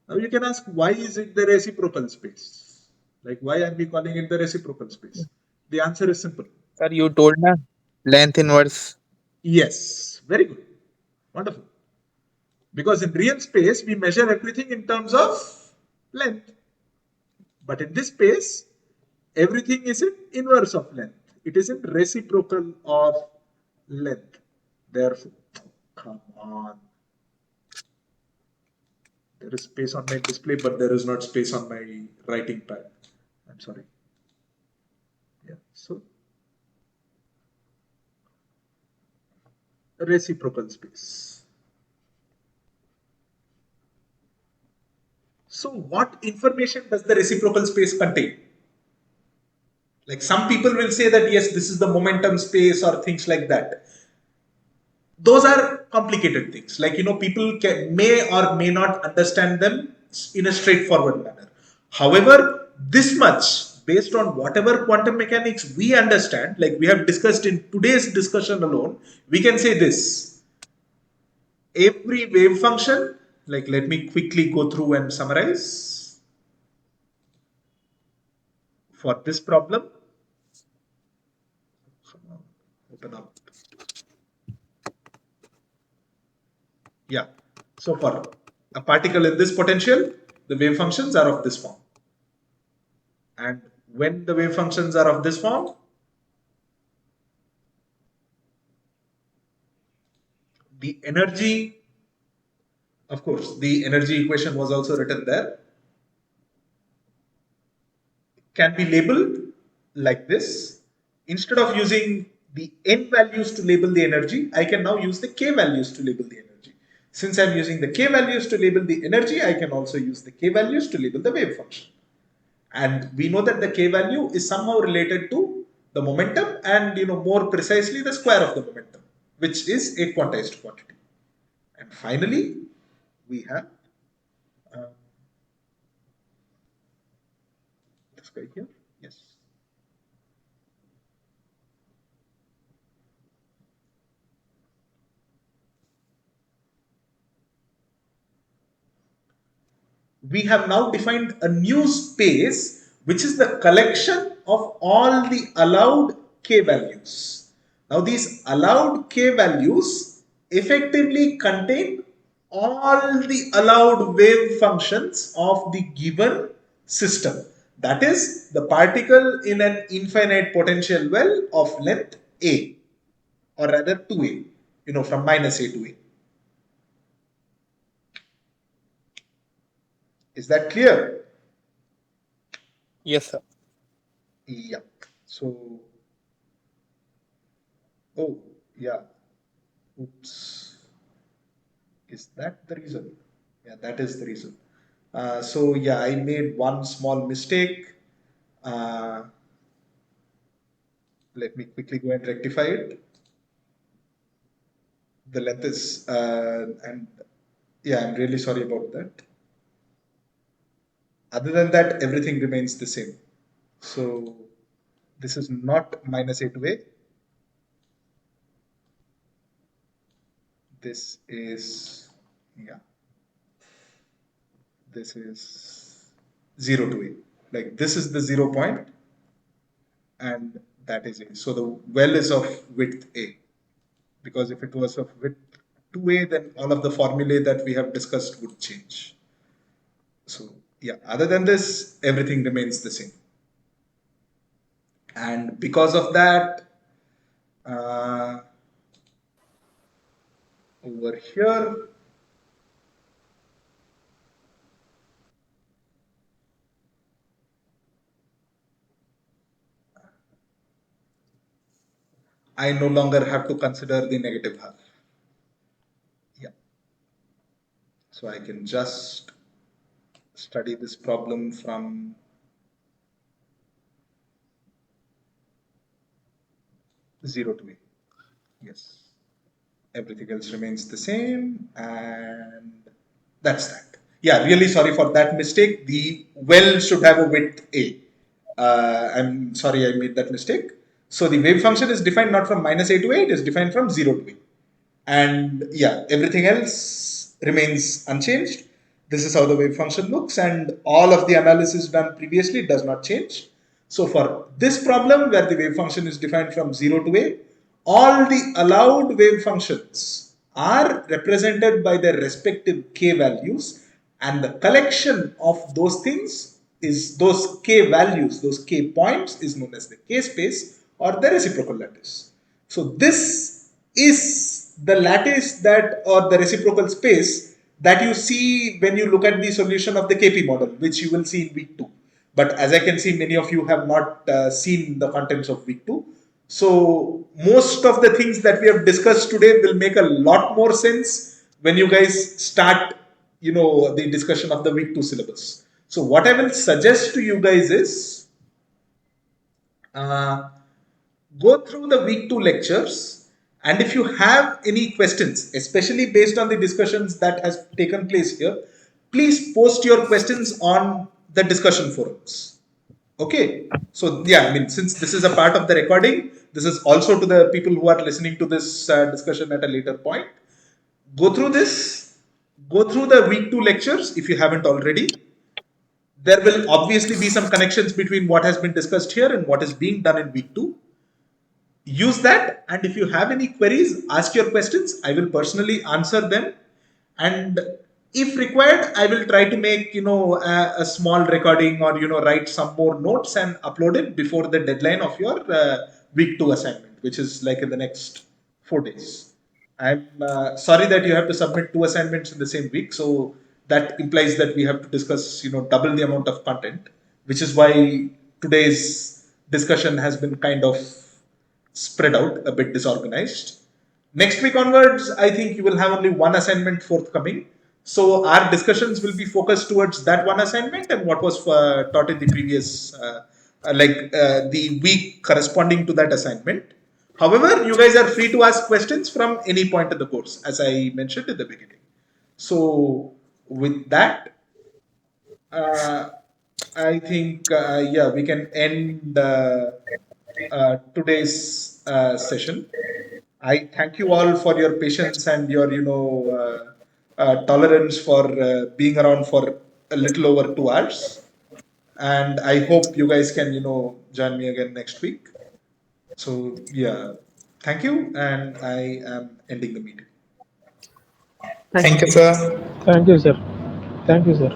Now you can ask, why is it the reciprocal space? Like, why are we calling it the reciprocal space? The answer is simple. sir, you told na length inverse. Yes, very good. Wonderful. Because in real space, we measure everything in terms of length. But in this space, everything is in inverse of length. It is in reciprocal of length. Therefore, come on. There is space on my display, but there is not space on my writing pad. I'm sorry. Yeah. So, reciprocal space. So, what information does the reciprocal space contain? Like some people will say that yes, this is the momentum space or things like that. Those are complicated things. Like, people may or may not understand them in a straightforward manner. However, this much, based on whatever quantum mechanics we understand, like we have discussed in today's discussion alone, we can say this. Every wave function, like let me quickly go through and summarize for this problem. Open up. Yeah. So for a particle in this potential, the wave functions are of this form. And when the wave functions are of this form, the energy, of course, the energy equation was also written there, can be labeled like this. Instead of using the n values to label the energy, I can now use the k values to label the energy. Since I'm using the k values to label the energy, I can also use the k values to label the wave function. And we know that the k value is somehow related to the momentum and more precisely the square of the momentum, which is a quantized quantity. And finally, we have this guy here. Yes. We have now defined a new space which is the collection of all the allowed k values. Now these allowed k values effectively contain all the allowed wave functions of the given system. That is the particle in an infinite potential well of length a, or rather 2a, from minus a to a. Is that clear? Yes, sir. Yeah. So, oh, yeah. Oops. Is that the reason? Yeah, that is the reason. So, yeah, I made one small mistake. Uh, Let me quickly go and rectify it. The length is, and yeah, I'm really sorry about that. Other than that, everything remains the same. So, this is not minus a to a. This is, yeah, this is 0 to a. Like this is the 0 point and that is a. So the well is of width a, because if it was of width 2a, then all of the formulae that we have discussed would change. So yeah, other than this, everything remains the same. And because of that, over here, I no longer have to consider the negative half. Yeah. So I can just study this problem from 0 to a. Yes. Everything else remains the same, and that's that. Yeah, really sorry for that mistake. The well should have a width a. I'm sorry I made that mistake. So the wave function is defined not from -a to a, it is defined from 0 to a. And yeah, everything else remains unchanged. This is how the wave function looks, and all of the analysis done previously does not change. So for this problem where the wave function is defined from 0 to a, all the allowed wave functions are represented by their respective k values, and the collection of those things is those k values, those k points is known as the k space or the reciprocal lattice. So this is the lattice that or the reciprocal space that you see when you look at the solution of the KP model, which you will see in week 2. But as I can see, many of you have not seen the contents of week 2. So most of the things that we have discussed today will make a lot more sense when you guys start, the discussion of the week 2 syllabus. So what I will suggest to you guys is go through the week 2 lectures, and if you have any questions, especially based on the discussions that has taken place here, please post your questions on the discussion forums. Okay, so yeah, I mean, since this is a part of the recording, this is also to the people who are listening to this discussion at a later point. Go through this, go through the week 2 lectures if you haven't already. There will obviously be some connections between what has been discussed here and what is being done in week 2. Use that, and if you have any queries, ask your questions. I will personally answer them, and if required, I will try to make a small recording or write some more notes and upload it before the deadline of your week 2 assignment, which is like in the next 4 days. I'm sorry that you have to submit 2 assignments in the same week, so that implies that we have to discuss double the amount of content, which is why today's discussion has been kind of spread out, a bit disorganized. Next week onwards, I think you will have only one assignment forthcoming. So our discussions will be focused towards that one assignment and what was taught in the previous, the week corresponding to that assignment. However, you guys are free to ask questions from any point of the course, as I mentioned in the beginning. So with that, I think, we can end today's session. I thank you all for your patience and your, tolerance for being around for a little over 2 hours. And I hope you guys can, join me again next week. So, yeah, thank you. And I am ending the meeting. Thank you, sir. Thank you, sir. Thank you, sir.